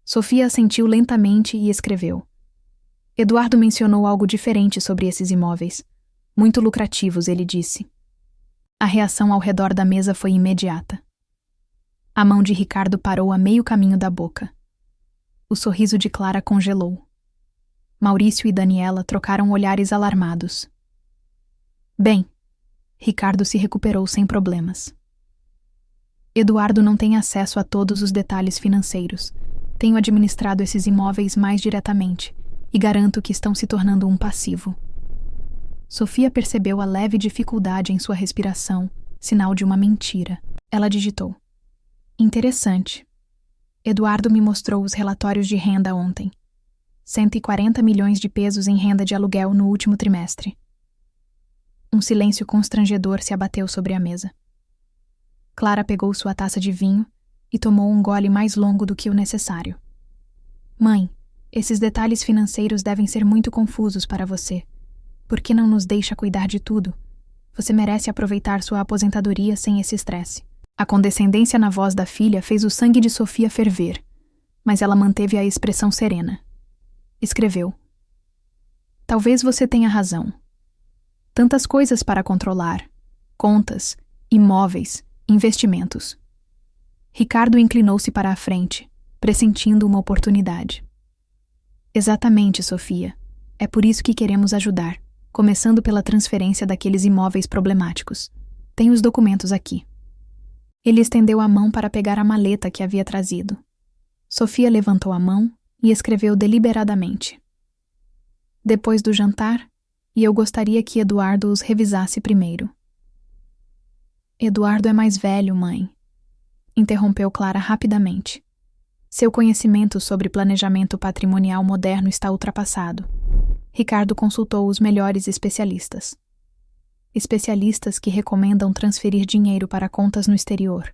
Sofia assentiu lentamente e escreveu: Eduardo mencionou algo diferente sobre esses imóveis. Muito lucrativos, ele disse. A reação ao redor da mesa foi imediata. A mão de Ricardo parou a meio caminho da boca. O sorriso de Clara congelou. Maurício e Daniela trocaram olhares alarmados. Bem, Ricardo se recuperou sem problemas. Eduardo não tem acesso a todos os detalhes financeiros. Tenho administrado esses imóveis mais diretamente e garanto que estão se tornando um passivo. Sofia percebeu a leve dificuldade em sua respiração, sinal de uma mentira. Ela digitou. Interessante. Eduardo me mostrou os relatórios de renda ontem. 140 milhões de pesos em renda de aluguel no último trimestre. Um silêncio constrangedor se abateu sobre a mesa. Clara pegou sua taça de vinho e tomou um gole mais longo do que o necessário. Mãe, esses detalhes financeiros devem ser muito confusos para você. Por que não nos deixa cuidar de tudo? Você merece aproveitar sua aposentadoria sem esse estresse. A condescendência na voz da filha fez o sangue de Sofia ferver, mas ela manteve a expressão serena. Escreveu. Talvez você tenha razão. Tantas coisas para controlar. Contas, imóveis, investimentos. Ricardo inclinou-se para a frente, pressentindo uma oportunidade. Exatamente, Sofia. É por isso que queremos ajudar, começando pela transferência daqueles imóveis problemáticos. Tenho os documentos aqui. Ele estendeu a mão para pegar a maleta que havia trazido. Sofia levantou a mão e escreveu deliberadamente. Depois do jantar, e eu gostaria que Eduardo os revisasse primeiro. Eduardo é mais velho, mãe. Interrompeu Clara rapidamente. Seu conhecimento sobre planejamento patrimonial moderno está ultrapassado. Ricardo consultou os melhores especialistas. Especialistas que recomendam transferir dinheiro para contas no exterior,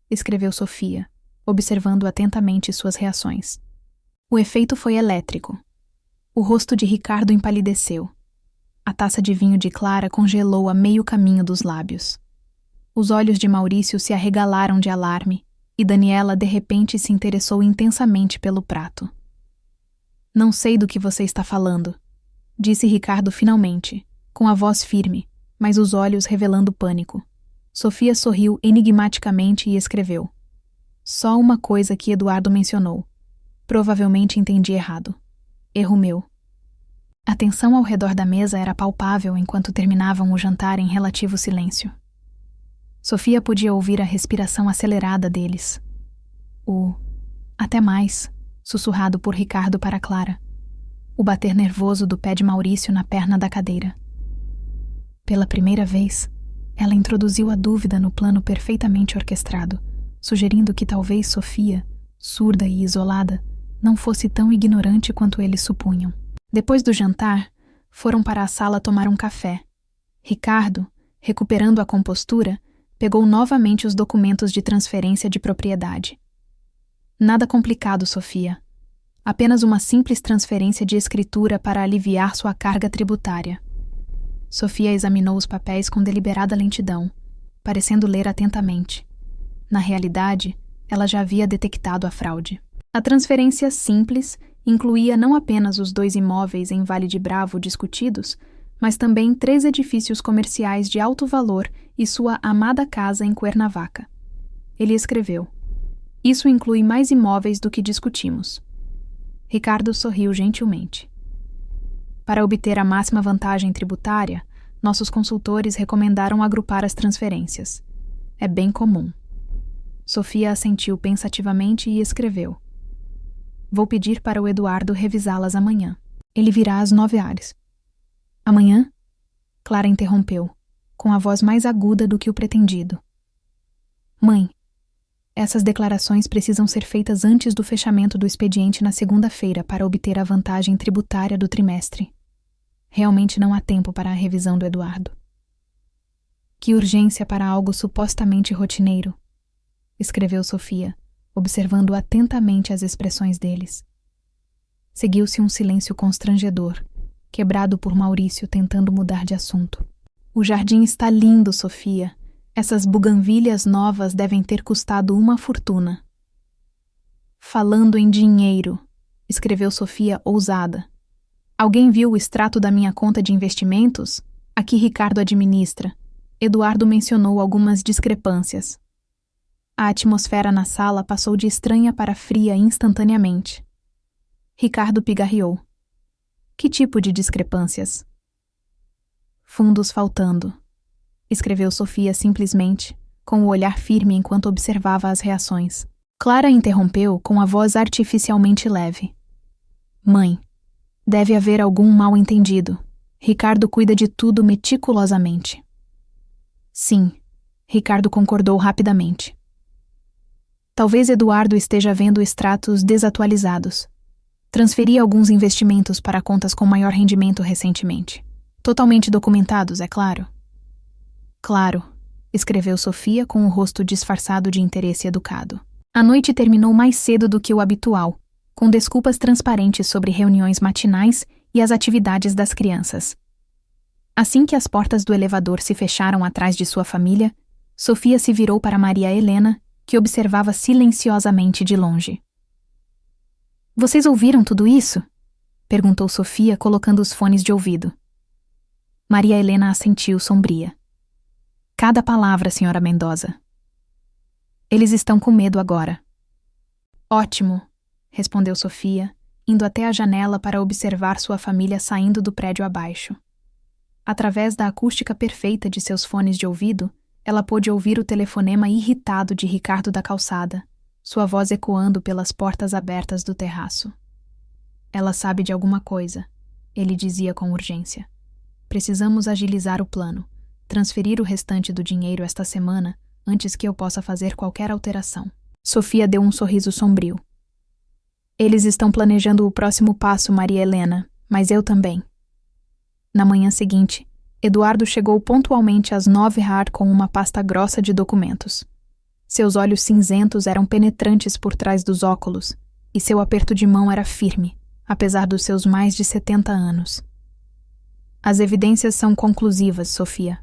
escreveu Sofia, observando atentamente suas reações. O efeito foi elétrico. O rosto de Ricardo empalideceu. A taça de vinho de Clara congelou a meio caminho dos lábios. Os olhos de Maurício se arregalaram de alarme e Daniela de repente se interessou intensamente pelo prato. Não sei do que você está falando, disse Ricardo finalmente, com a voz firme, mas os olhos revelando pânico. Sofia sorriu enigmaticamente e escreveu. Só uma coisa que Eduardo mencionou. Provavelmente entendi errado. Erro meu. A tensão ao redor da mesa era palpável enquanto terminavam o jantar em relativo silêncio. Sofia podia ouvir a respiração acelerada deles. Até mais, sussurrado por Ricardo para Clara. O bater nervoso do pé de Maurício na perna da cadeira. Pela primeira vez, ela introduziu a dúvida no plano perfeitamente orquestrado, sugerindo que talvez Sofia, surda e isolada, não fosse tão ignorante quanto eles supunham. Depois do jantar, foram para a sala tomar um café. Ricardo, recuperando a compostura, pegou novamente os documentos de transferência de propriedade. Nada complicado, Sofia. Apenas uma simples transferência de escritura para aliviar sua carga tributária. Sofia examinou os papéis com deliberada lentidão, parecendo ler atentamente. Na realidade, ela já havia detectado a fraude. A transferência simples incluía não apenas os 2 imóveis em Vale de Bravo discutidos, mas também 3 edifícios comerciais de alto valor e sua amada casa em Cuernavaca. Ele escreveu: Isso inclui mais imóveis do que discutimos. Ricardo sorriu gentilmente. Para obter a máxima vantagem tributária, nossos consultores recomendaram agrupar as transferências. É bem comum. Sofia assentiu pensativamente e escreveu: Vou pedir para o Eduardo revisá-las amanhã. Ele virá às 9h. Amanhã? Clara interrompeu, com a voz mais aguda do que o pretendido. Mãe, essas declarações precisam ser feitas antes do fechamento do expediente na segunda-feira para obter a vantagem tributária do trimestre. Realmente não há tempo para a revisão do Eduardo. Que urgência para algo supostamente rotineiro, escreveu Sofia, observando atentamente as expressões deles. Seguiu-se um silêncio constrangedor, quebrado por Maurício tentando mudar de assunto. O jardim está lindo, Sofia. Essas buganvílias novas devem ter custado uma fortuna. Falando em dinheiro, escreveu Sofia ousada. Alguém viu o extrato da minha conta de investimentos? Aqui Ricardo administra. Eduardo mencionou algumas discrepâncias. A atmosfera na sala passou de estranha para fria instantaneamente. Ricardo pigarreou. Que tipo de discrepâncias? Fundos faltando, escreveu Sofia simplesmente, com o olhar firme enquanto observava as reações. Clara interrompeu com a voz artificialmente leve. Mãe, deve haver algum mal-entendido. Ricardo cuida de tudo meticulosamente. Sim, Ricardo concordou rapidamente. Talvez Eduardo esteja vendo extratos desatualizados. Transferi alguns investimentos para contas com maior rendimento recentemente. Totalmente documentados, é claro. Claro, escreveu Sofia com o rosto disfarçado de interesse educado. A noite terminou mais cedo do que o habitual, com desculpas transparentes sobre reuniões matinais e as atividades das crianças. Assim que as portas do elevador se fecharam atrás de sua família, Sofia se virou para Maria Helena, que observava silenciosamente de longe. Vocês ouviram tudo isso? Perguntou Sofia, colocando os fones de ouvido. Maria Helena assentiu sombria. Cada palavra, senhora Mendoza. Eles estão com medo agora. Ótimo, respondeu Sofia, indo até a janela para observar sua família saindo do prédio abaixo. Através da acústica perfeita de seus fones de ouvido, ela pôde ouvir o telefonema irritado de Ricardo da calçada, sua voz ecoando pelas portas abertas do terraço. Ela sabe de alguma coisa, ele dizia com urgência. Precisamos agilizar o plano, transferir o restante do dinheiro esta semana antes que eu possa fazer qualquer alteração. Sofia deu um sorriso sombrio. Eles estão planejando o próximo passo, Maria Helena, mas eu também. Na manhã seguinte, Eduardo chegou pontualmente às 9h com uma pasta grossa de documentos. Seus olhos cinzentos eram penetrantes por trás dos óculos, e seu aperto de mão era firme, apesar dos seus mais de 70 anos. As evidências são conclusivas, Sofia,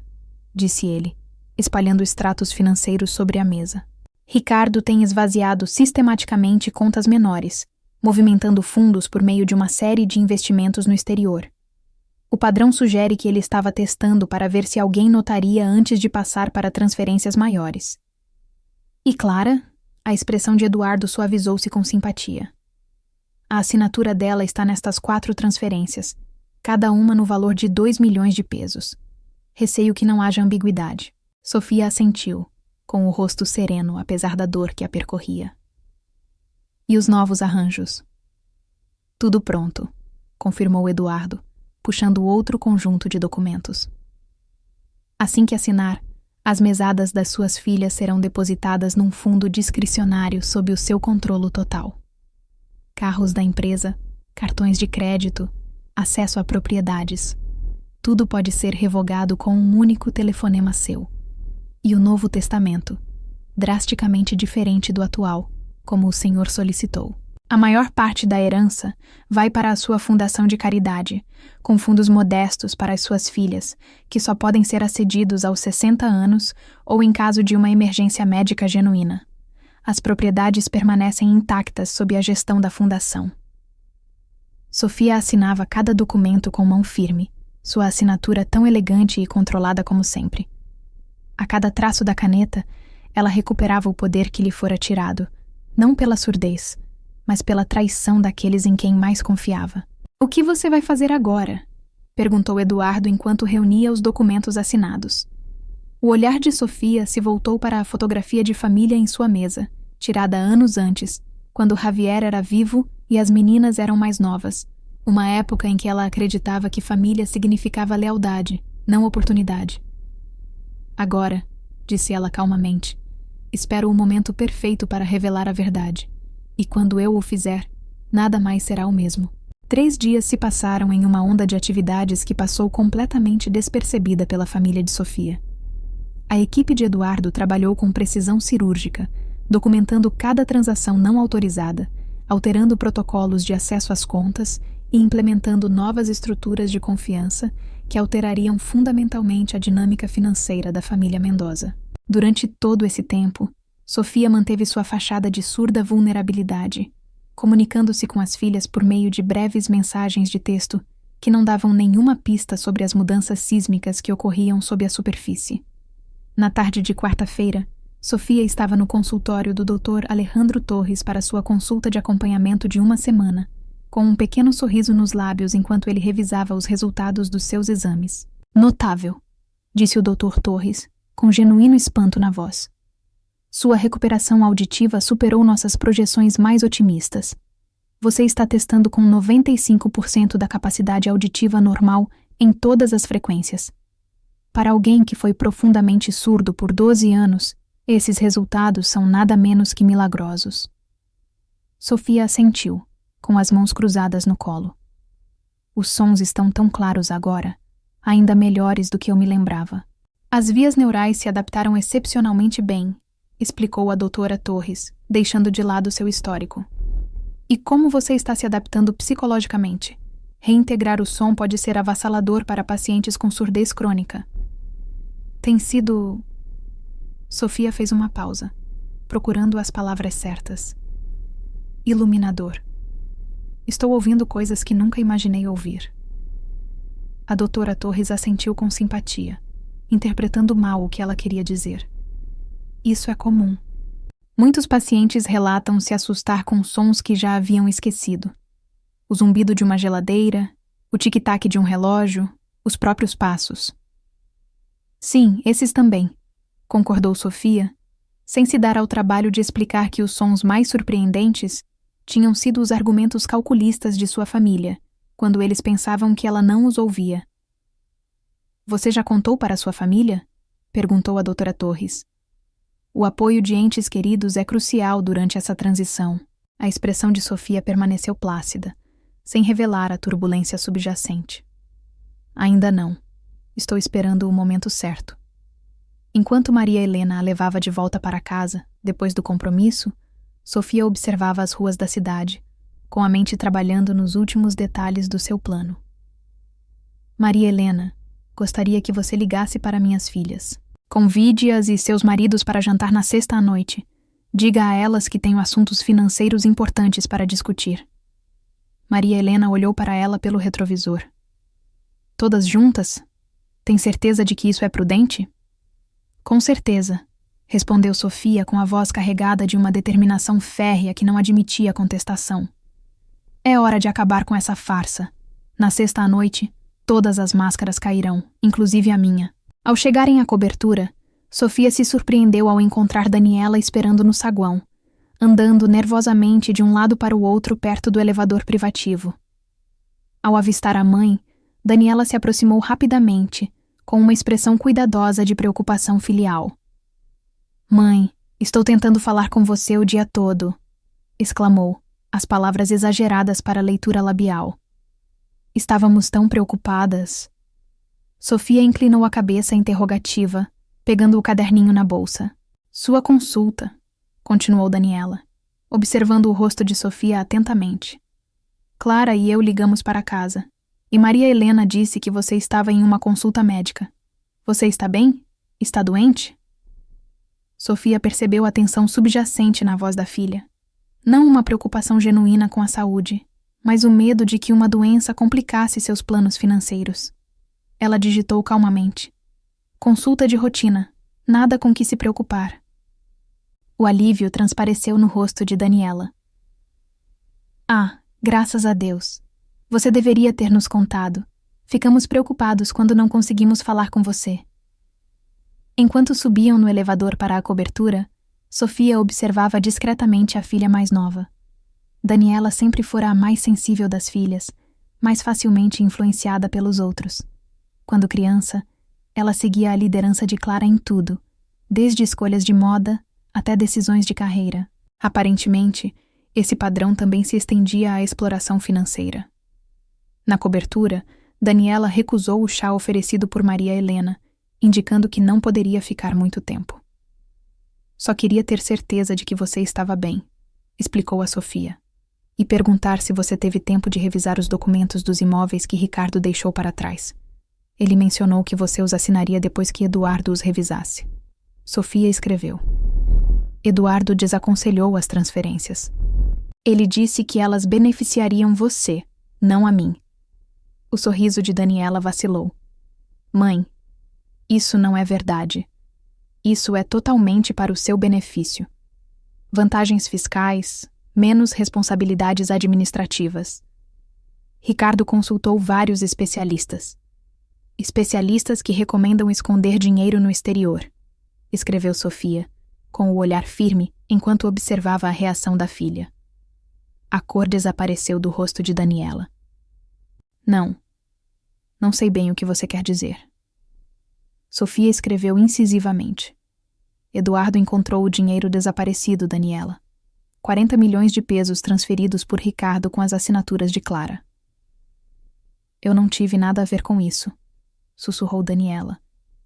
disse ele, espalhando extratos financeiros sobre a mesa. Ricardo tem esvaziado sistematicamente contas menores, movimentando fundos por meio de uma série de investimentos no exterior. O padrão sugere que ele estava testando para ver se alguém notaria antes de passar para transferências maiores. E Clara? A expressão de Eduardo suavizou-se com simpatia. A assinatura dela está nestas 4 transferências, cada uma no valor de 2 milhões de pesos. Receio que não haja ambiguidade. Sofia assentiu, com o rosto sereno apesar da dor que a percorria. E os novos arranjos? Tudo pronto, confirmou Eduardo, puxando outro conjunto de documentos. Assim que assinar, as mesadas das suas filhas serão depositadas num fundo discricionário sob o seu controlo total. Carros da empresa, cartões de crédito, acesso a propriedades. Tudo pode ser revogado com um único telefonema seu. E o Novo Testamento, drasticamente diferente do atual, como o Senhor solicitou. A maior parte da herança vai para a sua fundação de caridade, com fundos modestos para as suas filhas, que só podem ser acedidos aos 60 anos ou em caso de uma emergência médica genuína. As propriedades permanecem intactas sob a gestão da fundação. Sofia assinava cada documento com mão firme, sua assinatura tão elegante e controlada como sempre. A cada traço da caneta, ela recuperava o poder que lhe fora tirado, não pela surdez, mas pela traição daqueles em quem mais confiava. O que você vai fazer agora? Perguntou Eduardo enquanto reunia os documentos assinados. O olhar de Sofia se voltou para a fotografia de família em sua mesa, tirada anos antes, quando Javier era vivo e as meninas eram mais novas, uma época em que ela acreditava que família significava lealdade, não oportunidade. Agora, disse ela calmamente, espero o momento perfeito para revelar a verdade. E quando eu o fizer, nada mais será o mesmo. 3 dias se passaram em uma onda de atividades que passou completamente despercebida pela família de Sofia. A equipe de Eduardo trabalhou com precisão cirúrgica, documentando cada transação não autorizada, alterando protocolos de acesso às contas e implementando novas estruturas de confiança que alterariam fundamentalmente a dinâmica financeira da família Mendoza. Durante todo esse tempo, Sofia manteve sua fachada de surda vulnerabilidade, comunicando-se com as filhas por meio de breves mensagens de texto que não davam nenhuma pista sobre as mudanças sísmicas que ocorriam sob a superfície. Na tarde de quarta-feira, Sofia estava no consultório do Dr. Alejandro Torres para sua consulta de acompanhamento de 1 semana, com um pequeno sorriso nos lábios enquanto ele revisava os resultados dos seus exames. Notável, disse o Dr. Torres, com genuíno espanto na voz. Sua recuperação auditiva superou nossas projeções mais otimistas. Você está testando com 95% da capacidade auditiva normal em todas as frequências. Para alguém que foi profundamente surdo por 12 anos, esses resultados são nada menos que milagrosos. Sofia assentiu, com as mãos cruzadas no colo. Os sons estão tão claros agora, ainda melhores do que eu me lembrava. As vias neurais se adaptaram excepcionalmente bem, explicou a doutora Torres, deixando de lado seu histórico. E como você está se adaptando psicologicamente? Reintegrar o som pode ser avassalador para pacientes com surdez crônica. Tem sido... Sofia fez uma pausa, procurando as palavras certas. Iluminador. Estou ouvindo coisas que nunca imaginei ouvir. A doutora Torres assentiu com simpatia, interpretando mal o que ela queria dizer. Isso é comum. Muitos pacientes relatam se assustar com sons que já haviam esquecido. O zumbido de uma geladeira, o tic-tac de um relógio, os próprios passos. Sim, esses também, concordou Sofia, sem se dar ao trabalho de explicar que os sons mais surpreendentes tinham sido os argumentos calculistas de sua família, quando eles pensavam que ela não os ouvia. Você já contou para sua família? Perguntou a doutora Torres. O apoio de entes queridos é crucial durante essa transição. A expressão de Sofia permaneceu plácida, sem revelar a turbulência subjacente. Ainda não. Estou esperando o momento certo. Enquanto Maria Helena a levava de volta para casa, depois do compromisso, Sofia observava as ruas da cidade, com a mente trabalhando nos últimos detalhes do seu plano. Maria Helena, gostaria que você ligasse para minhas filhas. Convide-as e seus maridos para jantar na sexta à noite. Diga a elas que tenho assuntos financeiros importantes para discutir. Maria Helena olhou para ela pelo retrovisor. Todas juntas? Tem certeza de que isso é prudente? Com certeza, respondeu Sofia com a voz carregada de uma determinação férrea que não admitia contestação. É hora de acabar com essa farsa. Na sexta à noite, todas as máscaras cairão, inclusive a minha. Ao chegarem à cobertura, Sofia se surpreendeu ao encontrar Daniela esperando no saguão, andando nervosamente de um lado para o outro perto do elevador privativo. Ao avistar a mãe, Daniela se aproximou rapidamente, com uma expressão cuidadosa de preocupação filial. Mãe, estou tentando falar com você o dia todo, exclamou, as palavras exageradas para a leitura labial. Estávamos tão preocupadas. Sofia inclinou a cabeça interrogativa, pegando o caderninho na bolsa. Sua consulta, continuou Daniela, observando o rosto de Sofia atentamente. Clara e eu ligamos para casa, e Maria Helena disse que você estava em uma consulta médica. Você está bem? Está doente? Sofia percebeu a tensão subjacente na voz da filha. Não uma preocupação genuína com a saúde, mas o medo de que uma doença complicasse seus planos financeiros. Ela digitou calmamente. Consulta de rotina, nada com que se preocupar. O alívio transpareceu no rosto de Daniela. Ah, graças a Deus. Você deveria ter nos contado. Ficamos preocupados quando não conseguimos falar com você. Enquanto subiam no elevador para a cobertura, Sofia observava discretamente a filha mais nova. Daniela sempre fora a mais sensível das filhas, mais facilmente influenciada pelos outros. Quando criança, ela seguia a liderança de Clara em tudo, desde escolhas de moda até decisões de carreira. Aparentemente, esse padrão também se estendia à exploração financeira. Na cobertura, Daniela recusou o chá oferecido por Maria Helena, indicando que não poderia ficar muito tempo. Só queria ter certeza de que você estava bem, explicou a Sofia, e perguntar se você teve tempo de revisar os documentos dos imóveis que Ricardo deixou para trás. Ele mencionou que você os assinaria depois que Eduardo os revisasse. Sofia escreveu. Eduardo desaconselhou as transferências. Ele disse que elas beneficiariam você, não a mim. O sorriso de Daniela vacilou. Mãe, isso não é verdade. Isso é totalmente para o seu benefício. Vantagens fiscais, menos responsabilidades administrativas. Ricardo consultou vários especialistas. Especialistas que recomendam esconder dinheiro no exterior, escreveu Sofia, com o olhar firme enquanto observava a reação da filha. A cor desapareceu do rosto de Daniela. Não sei bem o que você quer dizer. Sofia escreveu incisivamente. Eduardo encontrou o dinheiro desaparecido, Daniela. 40 milhões de pesos transferidos por Ricardo com as assinaturas de Clara. Eu não tive nada a ver com isso, sussurrou Daniela,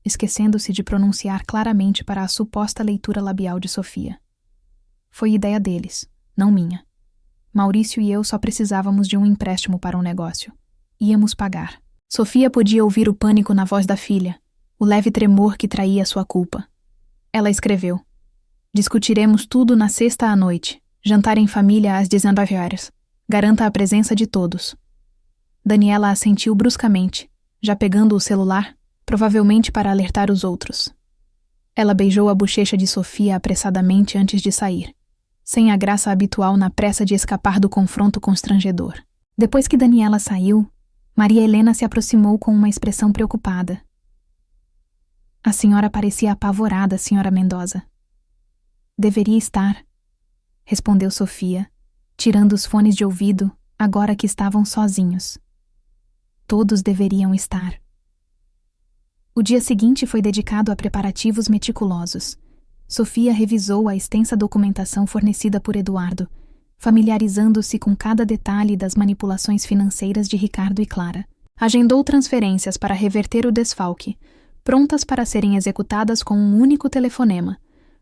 esquecendo-se de pronunciar claramente para a suposta leitura labial de Sofia. Foi ideia deles, não minha. Maurício e eu só precisávamos de um empréstimo para um negócio. Íamos pagar. Sofia podia ouvir o pânico na voz da filha, o leve tremor que traía sua culpa. Ela escreveu: discutiremos tudo na sexta à noite, jantar em família às 19 horas. Garanta a presença de todos. Daniela assentiu bruscamente, já pegando o celular, provavelmente para alertar os outros. Ela beijou a bochecha de Sofia apressadamente antes de sair, sem a graça habitual na pressa de escapar do confronto constrangedor. Depois que Daniela saiu, Maria Helena se aproximou com uma expressão preocupada. A senhora parecia apavorada, senhora Mendoza. Deveria estar, respondeu Sofia, tirando os fones de ouvido, agora que estavam sozinhos. Todos deveriam estar. O dia seguinte foi dedicado a preparativos meticulosos. Sofia revisou a extensa documentação fornecida por Eduardo, familiarizando-se com cada detalhe das manipulações financeiras de Ricardo e Clara. Agendou transferências para reverter o desfalque, prontas para serem executadas com um único telefonema.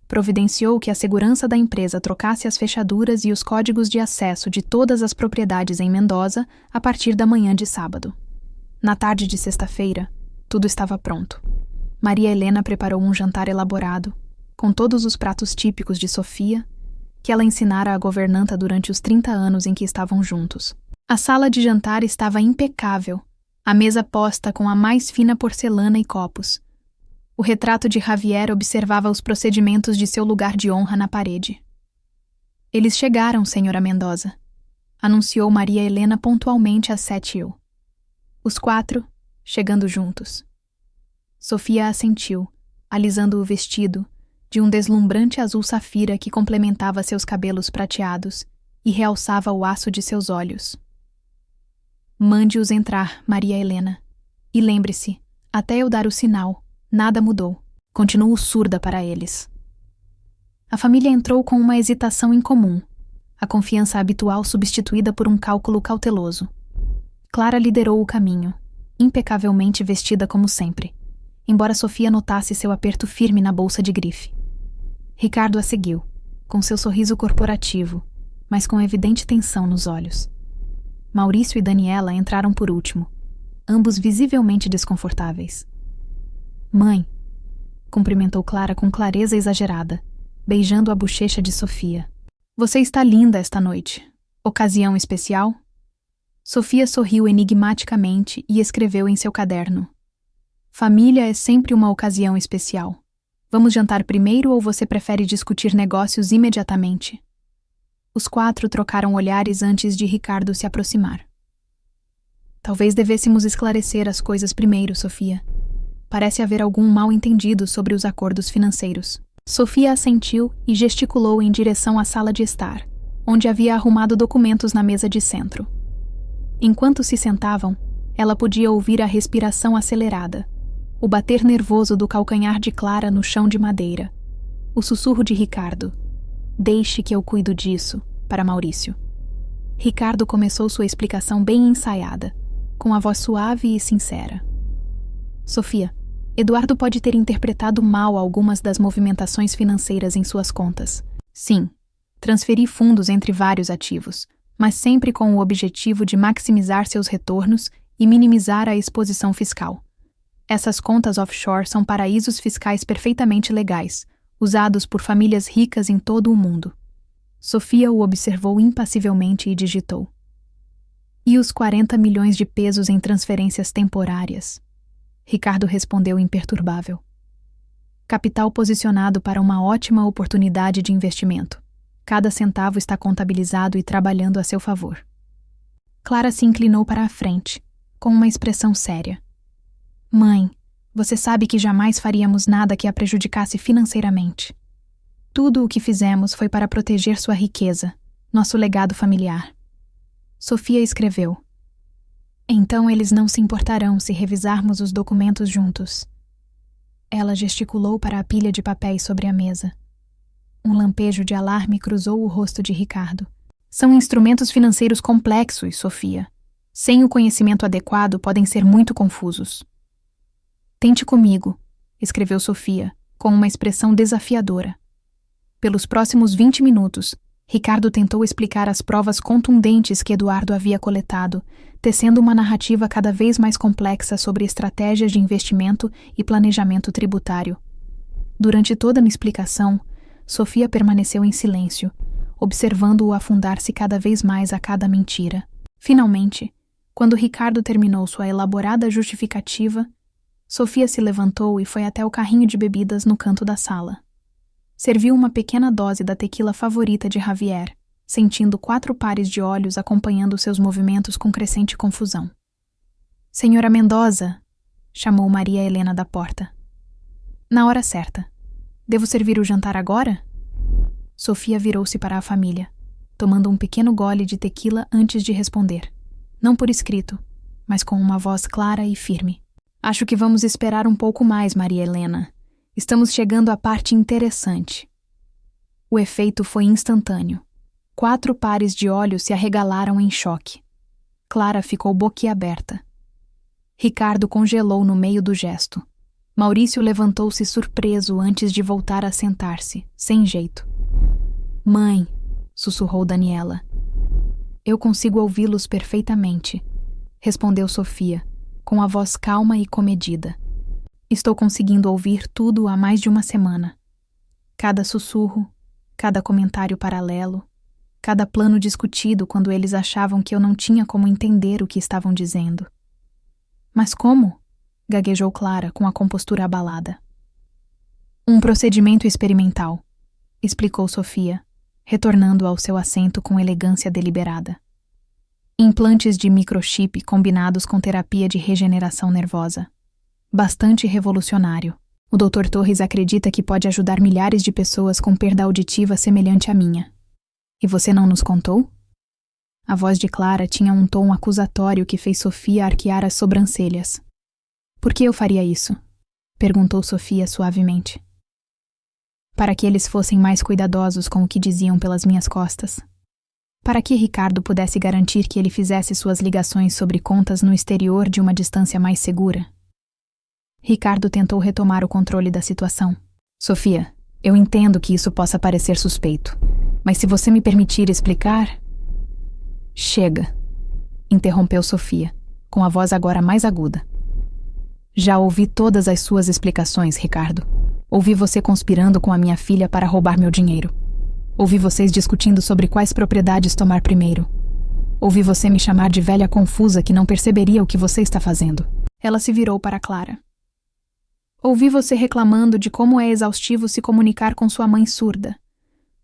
Providenciou que a segurança da empresa trocasse as fechaduras e os códigos de acesso de todas as propriedades em Mendoza a partir da manhã de sábado. Na tarde de sexta-feira, tudo estava pronto. Maria Helena preparou um jantar elaborado, com todos os pratos típicos de Sofia, que ela ensinara à governanta durante os 30 anos em que estavam juntos. A sala de jantar estava impecável, a mesa posta com a mais fina porcelana e copos. O retrato de Javier observava os procedimentos de seu lugar de honra na parede. Eles chegaram, senhora Mendoza, anunciou Maria Helena pontualmente às 7h. Os 4, chegando juntos. Sofia assentiu, alisando o vestido, de um deslumbrante azul safira que complementava seus cabelos prateados e realçava o aço de seus olhos. Mande-os entrar, Maria Helena. E lembre-se, até eu dar o sinal, nada mudou. Continuo surda para eles. A família entrou com uma hesitação incomum, a confiança habitual substituída por um cálculo cauteloso. Clara liderou o caminho, impecavelmente vestida como sempre, embora Sofia notasse seu aperto firme na bolsa de grife. Ricardo a seguiu, com seu sorriso corporativo, mas com evidente tensão nos olhos. Maurício e Daniela entraram por último, ambos visivelmente desconfortáveis. Mãe, cumprimentou Clara com clareza exagerada, beijando a bochecha de Sofia. Você está linda esta noite. Ocasião especial? Sofia sorriu enigmaticamente e escreveu em seu caderno: família é sempre uma ocasião especial. Vamos jantar primeiro ou você prefere discutir negócios imediatamente? Os 4 trocaram olhares antes de Ricardo se aproximar. Talvez devêssemos esclarecer as coisas primeiro, Sofia. Parece haver algum mal-entendido sobre os acordos financeiros. Sofia assentiu e gesticulou em direção à sala de estar, onde havia arrumado documentos na mesa de centro. Enquanto se sentavam, ela podia ouvir a respiração acelerada, o bater nervoso do calcanhar de Clara no chão de madeira, o sussurro de Ricardo: deixe que eu cuido disso, para Maurício. Ricardo começou sua explicação bem ensaiada, com a voz suave e sincera. Sofia, Eduardo pode ter interpretado mal algumas das movimentações financeiras em suas contas. Sim, transferi fundos entre vários ativos, mas sempre com o objetivo de maximizar seus retornos e minimizar a exposição fiscal. Essas contas offshore são paraísos fiscais perfeitamente legais, usados por famílias ricas em todo o mundo. Sofia o observou impassivelmente e digitou: e os 40 milhões de pesos em transferências temporárias? Ricardo respondeu imperturbável: Capital posicionado para uma ótima oportunidade de investimento. Cada centavo está contabilizado e trabalhando a seu favor. Clara se inclinou para a frente, com uma expressão séria. Mãe, você sabe que jamais faríamos nada que a prejudicasse financeiramente. Tudo o que fizemos foi para proteger sua riqueza, nosso legado familiar. Sofia escreveu. Então eles não se importarão se revisarmos os documentos juntos. Ela gesticulou para a pilha de papéis sobre a mesa. Um lampejo de alarme cruzou o rosto de Ricardo. São instrumentos financeiros complexos, Sofia. Sem o conhecimento adequado, podem ser muito confusos. Tente comigo, escreveu Sofia, com uma expressão desafiadora. Pelos próximos 20 minutos, Ricardo tentou explicar as provas contundentes que Eduardo havia coletado, tecendo uma narrativa cada vez mais complexa sobre estratégias de investimento e planejamento tributário. Durante toda a explicação, Sofia permaneceu em silêncio, observando-o afundar-se cada vez mais a cada mentira. Finalmente, quando Ricardo terminou sua elaborada justificativa, Sofia se levantou e foi até o carrinho de bebidas no canto da sala. Serviu uma pequena dose da tequila favorita de Javier, sentindo 4 pares de olhos acompanhando seus movimentos com crescente confusão. Senhora Mendoza, chamou Maria Helena da porta. Na hora certa. Devo servir o jantar agora? Sofia virou-se para a família, tomando um pequeno gole de tequila antes de responder. Não por escrito, mas com uma voz clara e firme. Acho que vamos esperar um pouco mais, Maria Helena. Estamos chegando à parte interessante. O efeito foi instantâneo. 4 pares de olhos se arregalaram em choque. Clara ficou boquiaberta. Ricardo congelou no meio do gesto. Maurício levantou-se surpreso antes de voltar a sentar-se, sem jeito. Mãe, sussurrou Daniela. Eu consigo ouvi-los perfeitamente, respondeu Sofia, com a voz calma e comedida. Estou conseguindo ouvir tudo há mais de uma semana. Cada sussurro, cada comentário paralelo, cada plano discutido quando eles achavam que eu não tinha como entender o que estavam dizendo. Mas como? Gaguejou Clara com a compostura abalada. Um procedimento experimental, explicou Sofia, retornando ao seu assento com elegância deliberada. Implantes de microchip combinados com terapia de regeneração nervosa. Bastante revolucionário. O Dr. Torres acredita que pode ajudar milhares de pessoas com perda auditiva semelhante à minha. E você não nos contou? A voz de Clara tinha um tom acusatório que fez Sofia arquear as sobrancelhas. Por que eu faria isso? Perguntou Sofia suavemente. Para que eles fossem mais cuidadosos com o que diziam pelas minhas costas. Para que Ricardo pudesse garantir que ele fizesse suas ligações sobre contas no exterior de uma distância mais segura. Ricardo tentou retomar o controle da situação. Sofia, eu entendo que isso possa parecer suspeito, mas se você me permitir explicar... Chega, interrompeu Sofia, com a voz agora mais aguda. Já ouvi todas as suas explicações, Ricardo. Ouvi você conspirando com a minha filha para roubar meu dinheiro. Ouvi vocês discutindo sobre quais propriedades tomar primeiro. Ouvi você me chamar de velha confusa que não perceberia o que você está fazendo. Ela se virou para Clara. Ouvi você reclamando de como é exaustivo se comunicar com sua mãe surda.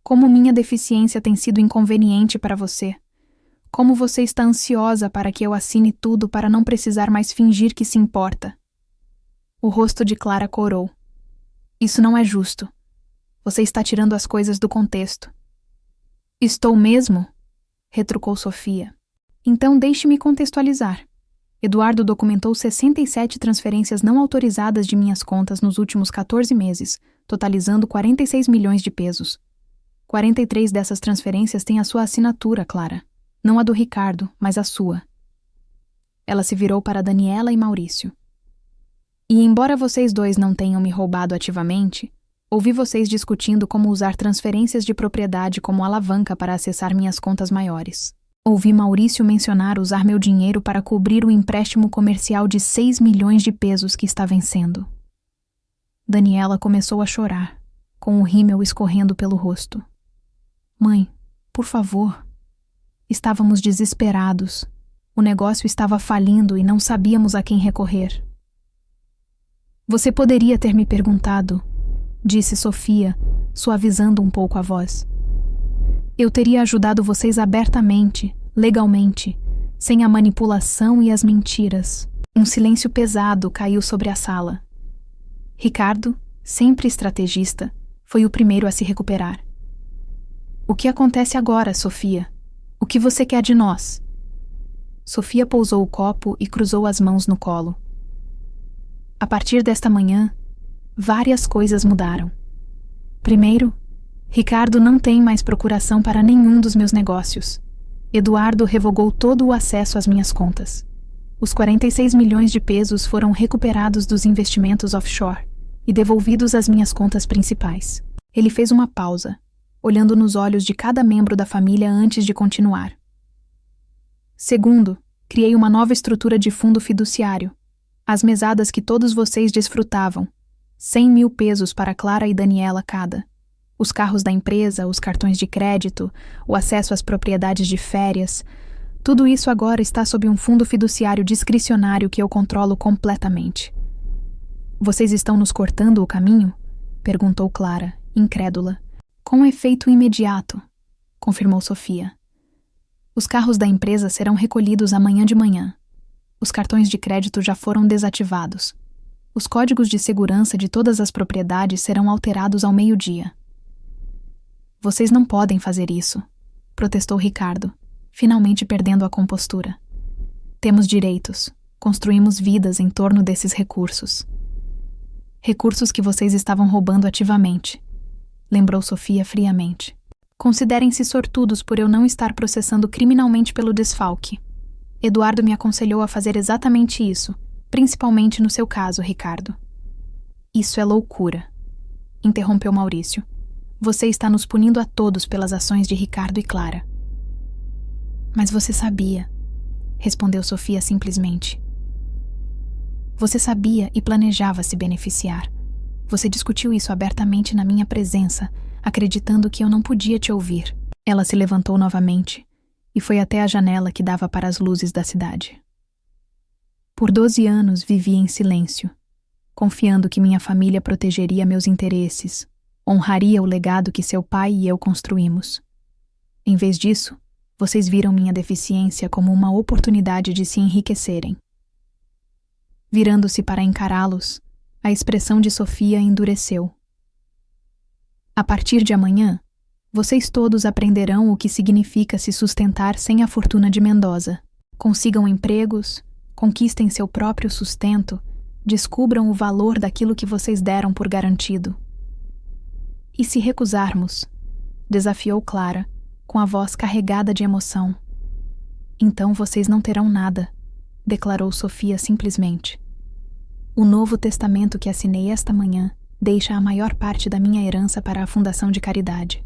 Como minha deficiência tem sido inconveniente para você. Como você está ansiosa para que eu assine tudo para não precisar mais fingir que se importa. O rosto de Clara corou. Isso não é justo. Você está tirando as coisas do contexto. Estou mesmo? Retrucou Sofia. Então deixe-me contextualizar. Eduardo documentou 67 transferências não autorizadas de minhas contas nos últimos 14 meses, totalizando 46 milhões de pesos. 43 dessas transferências têm a sua assinatura, Clara. Não a do Ricardo, mas a sua. Ela se virou para Daniela e Maurício. E embora vocês dois não tenham me roubado ativamente, ouvi vocês discutindo como usar transferências de propriedade como alavanca para acessar minhas contas maiores. Ouvi Maurício mencionar usar meu dinheiro para cobrir o empréstimo comercial de 6 milhões de pesos que está vencendo. Daniela começou a chorar, com o rímel escorrendo pelo rosto. Mãe, por favor. Estávamos desesperados. O negócio estava falindo e não sabíamos a quem recorrer. Você poderia ter me perguntado, disse Sofia, suavizando um pouco a voz. Eu teria ajudado vocês abertamente, legalmente, sem a manipulação e as mentiras. Um silêncio pesado caiu sobre a sala. Ricardo, sempre estrategista, foi o primeiro a se recuperar. O que acontece agora, Sofia? O que você quer de nós? Sofia pousou o copo e cruzou as mãos no colo. A partir desta manhã, várias coisas mudaram. Primeiro, Ricardo não tem mais procuração para nenhum dos meus negócios. Eduardo revogou todo o acesso às minhas contas. Os 46 milhões de pesos foram recuperados dos investimentos offshore e devolvidos às minhas contas principais. Ele fez uma pausa, olhando nos olhos de cada membro da família antes de continuar. Segundo, criei uma nova estrutura de fundo fiduciário. As mesadas que todos vocês desfrutavam. 100 mil pesos para Clara e Daniela cada. Os carros da empresa, os cartões de crédito, o acesso às propriedades de férias. Tudo isso agora está sob um fundo fiduciário discricionário que eu controlo completamente. Vocês estão nos cortando o caminho? Perguntou Clara, incrédula. Com efeito imediato, confirmou Sofia. Os carros da empresa serão recolhidos amanhã de manhã. Os cartões de crédito já foram desativados. Os códigos de segurança de todas as propriedades serão alterados ao meio-dia. Vocês não podem fazer isso, protestou Ricardo, finalmente perdendo a compostura. Temos direitos, construímos vidas em torno desses recursos. Recursos que vocês estavam roubando ativamente, lembrou Sofia friamente. Considerem-se sortudos por eu não estar processando criminalmente pelo desfalque. Eduardo me aconselhou a fazer exatamente isso, principalmente no seu caso, Ricardo. Isso é loucura, interrompeu Maurício. Você está nos punindo a todos pelas ações de Ricardo e Clara. Mas você sabia, respondeu Sofia simplesmente. Você sabia e planejava se beneficiar. Você discutiu isso abertamente na minha presença, acreditando que eu não podia te ouvir. Ela se levantou novamente e foi até a janela que dava para as luzes da cidade. Por 12 anos vivi em silêncio, confiando que minha família protegeria meus interesses, honraria o legado que seu pai e eu construímos. Em vez disso, vocês viram minha deficiência como uma oportunidade de se enriquecerem. Virando-se para encará-los, a expressão de Sofia endureceu. A partir de amanhã, vocês todos aprenderão o que significa se sustentar sem a fortuna de Mendoza. Consigam empregos, conquistem seu próprio sustento, descubram o valor daquilo que vocês deram por garantido. E se recusarmos? Desafiou Clara, com a voz carregada de emoção. Então vocês não terão nada, declarou Sofia simplesmente. O novo testamento que assinei esta manhã deixa a maior parte da minha herança para a Fundação de Caridade.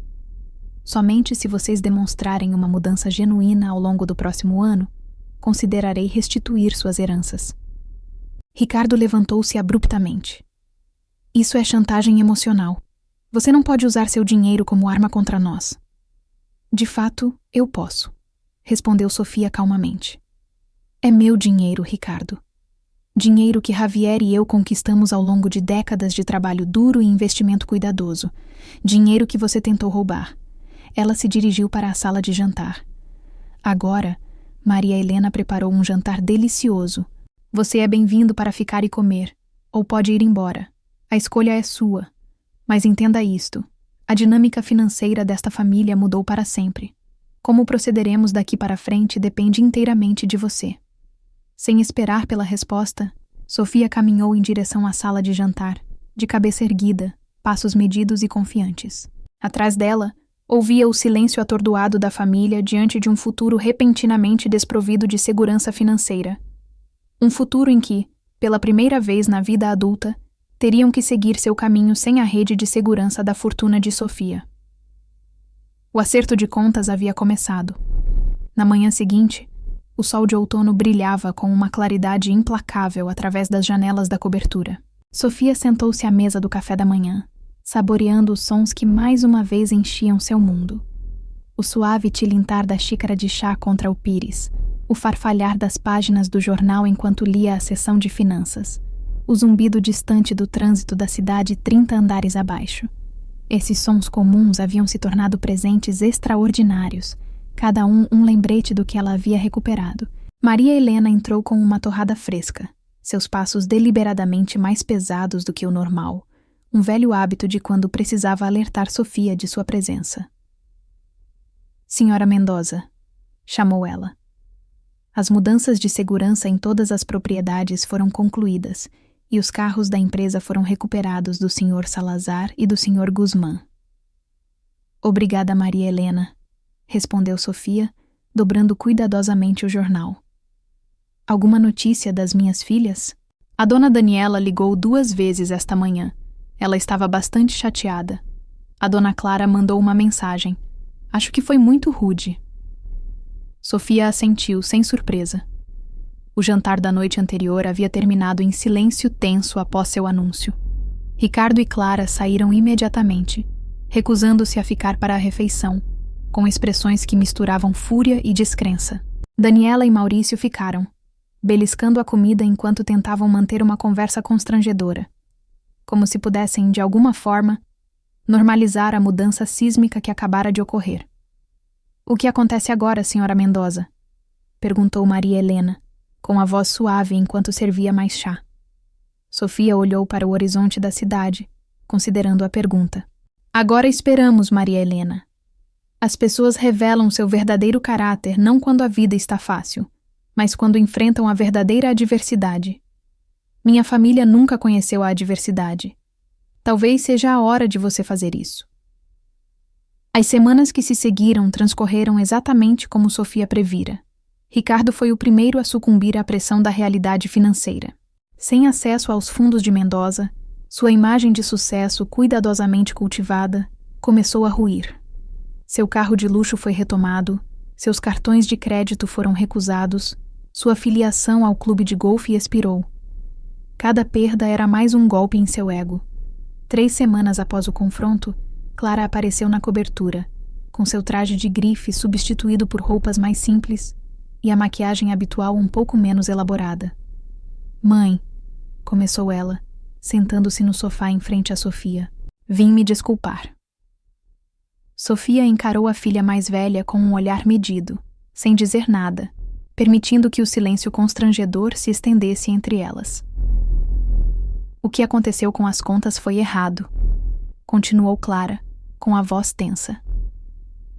Somente se vocês demonstrarem uma mudança genuína ao longo do próximo ano, considerarei restituir suas heranças. Ricardo levantou-se abruptamente. Isso é chantagem emocional. Você não pode usar seu dinheiro como arma contra nós. De fato, eu posso, respondeu Sofia calmamente. É meu dinheiro, Ricardo. Dinheiro que Javier e eu conquistamos ao longo de décadas de trabalho duro e investimento cuidadoso. Dinheiro que você tentou roubar. Ela se dirigiu para a sala de jantar. Agora, Maria Helena preparou um jantar delicioso. Você é bem-vindo para ficar e comer, ou pode ir embora. A escolha é sua. Mas entenda isto. A dinâmica financeira desta família mudou para sempre. Como procederemos daqui para frente depende inteiramente de você. Sem esperar pela resposta, Sofia caminhou em direção à sala de jantar, de cabeça erguida, passos medidos e confiantes. Atrás dela, ouvia o silêncio atordoado da família diante de um futuro repentinamente desprovido de segurança financeira. Um futuro em que, pela primeira vez na vida adulta, teriam que seguir seu caminho sem a rede de segurança da fortuna de Sofia. O acerto de contas havia começado. Na manhã seguinte, o sol de outono brilhava com uma claridade implacável através das janelas da cobertura. Sofia sentou-se à mesa do café da manhã, saboreando os sons que mais uma vez enchiam seu mundo. O suave tilintar da xícara de chá contra o pires, o farfalhar das páginas do jornal enquanto lia a seção de finanças, o zumbido distante do trânsito da cidade 30 andares abaixo. Esses sons comuns haviam se tornado presentes extraordinários, cada um lembrete do que ela havia recuperado. Maria Helena entrou com uma torrada fresca, seus passos deliberadamente mais pesados do que o normal, um velho hábito de quando precisava alertar Sofia de sua presença. Senhora Mendoza, chamou ela. As mudanças de segurança em todas as propriedades foram concluídas e os carros da empresa foram recuperados do Sr. Salazar e do Sr. Guzmán. Obrigada, Maria Helena, respondeu Sofia, dobrando cuidadosamente o jornal. Alguma notícia das minhas filhas? A dona Daniela ligou 2 vezes esta manhã. Ela estava bastante chateada. A dona Clara mandou uma mensagem. Acho que foi muito rude. Sofia assentiu, sem surpresa. O jantar da noite anterior havia terminado em silêncio tenso após seu anúncio. Ricardo e Clara saíram imediatamente, recusando-se a ficar para a refeição, com expressões que misturavam fúria e descrença. Daniela e Maurício ficaram, beliscando a comida enquanto tentavam manter uma conversa constrangedora, como se pudessem, de alguma forma, normalizar a mudança sísmica que acabara de ocorrer. O que acontece agora, senhora Mendoza? Perguntou Maria Helena, com a voz suave enquanto servia mais chá. Sofia olhou para o horizonte da cidade, considerando a pergunta. Agora esperamos, Maria Helena. As pessoas revelam seu verdadeiro caráter não quando a vida está fácil, mas quando enfrentam a verdadeira adversidade. Minha família nunca conheceu a adversidade. Talvez seja a hora de você fazer isso. As semanas que se seguiram transcorreram exatamente como Sofia previra. Ricardo foi o primeiro a sucumbir à pressão da realidade financeira. Sem acesso aos fundos de Mendoza, sua imagem de sucesso cuidadosamente cultivada começou a ruir. Seu carro de luxo foi retomado, seus cartões de crédito foram recusados, sua filiação ao clube de golfe expirou. Cada perda era mais um golpe em seu ego. 3 semanas após o confronto, Clara apareceu na cobertura, com seu traje de grife substituído por roupas mais simples e a maquiagem habitual um pouco menos elaborada. Mãe, começou ela, sentando-se no sofá em frente a Sofia. Vim me desculpar. Sofia encarou a filha mais velha com um olhar medido, sem dizer nada, permitindo que o silêncio constrangedor se estendesse entre elas. O que aconteceu com as contas foi errado, continuou Clara, com a voz tensa.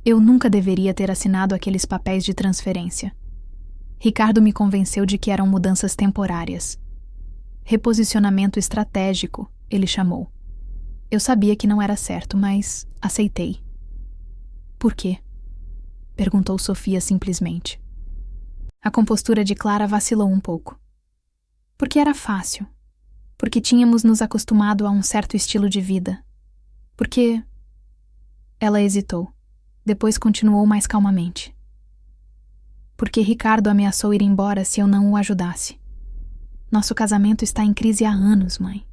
Eu nunca deveria ter assinado aqueles papéis de transferência. Ricardo me convenceu de que eram mudanças temporárias. Reposicionamento estratégico, ele chamou. Eu sabia que não era certo, mas aceitei. Por quê? Perguntou Sofia simplesmente. A compostura de Clara vacilou um pouco. Porque era fácil. Porque tínhamos nos acostumado a um certo estilo de vida. Porque... Ela hesitou. Depois continuou mais calmamente. Porque Ricardo ameaçou ir embora se eu não o ajudasse. Nosso casamento está em crise há anos, mãe.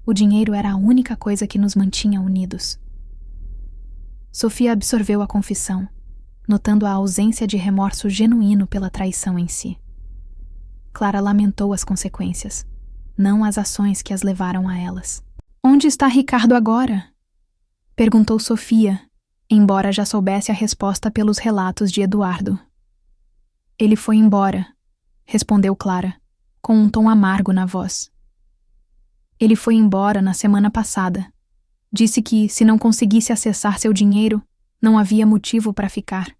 O dinheiro era a única coisa que nos mantinha unidos. Sofia absorveu a confissão, notando a ausência de remorso genuíno pela traição em si. Clara lamentou as consequências, não as ações que as levaram a elas. Onde está Ricardo agora? Perguntou Sofia, embora já soubesse a resposta pelos relatos de Eduardo. Ele foi embora, respondeu Clara, com um tom amargo na voz. Ele foi embora na semana passada. Disse que, se não conseguisse acessar seu dinheiro, não havia motivo para ficar.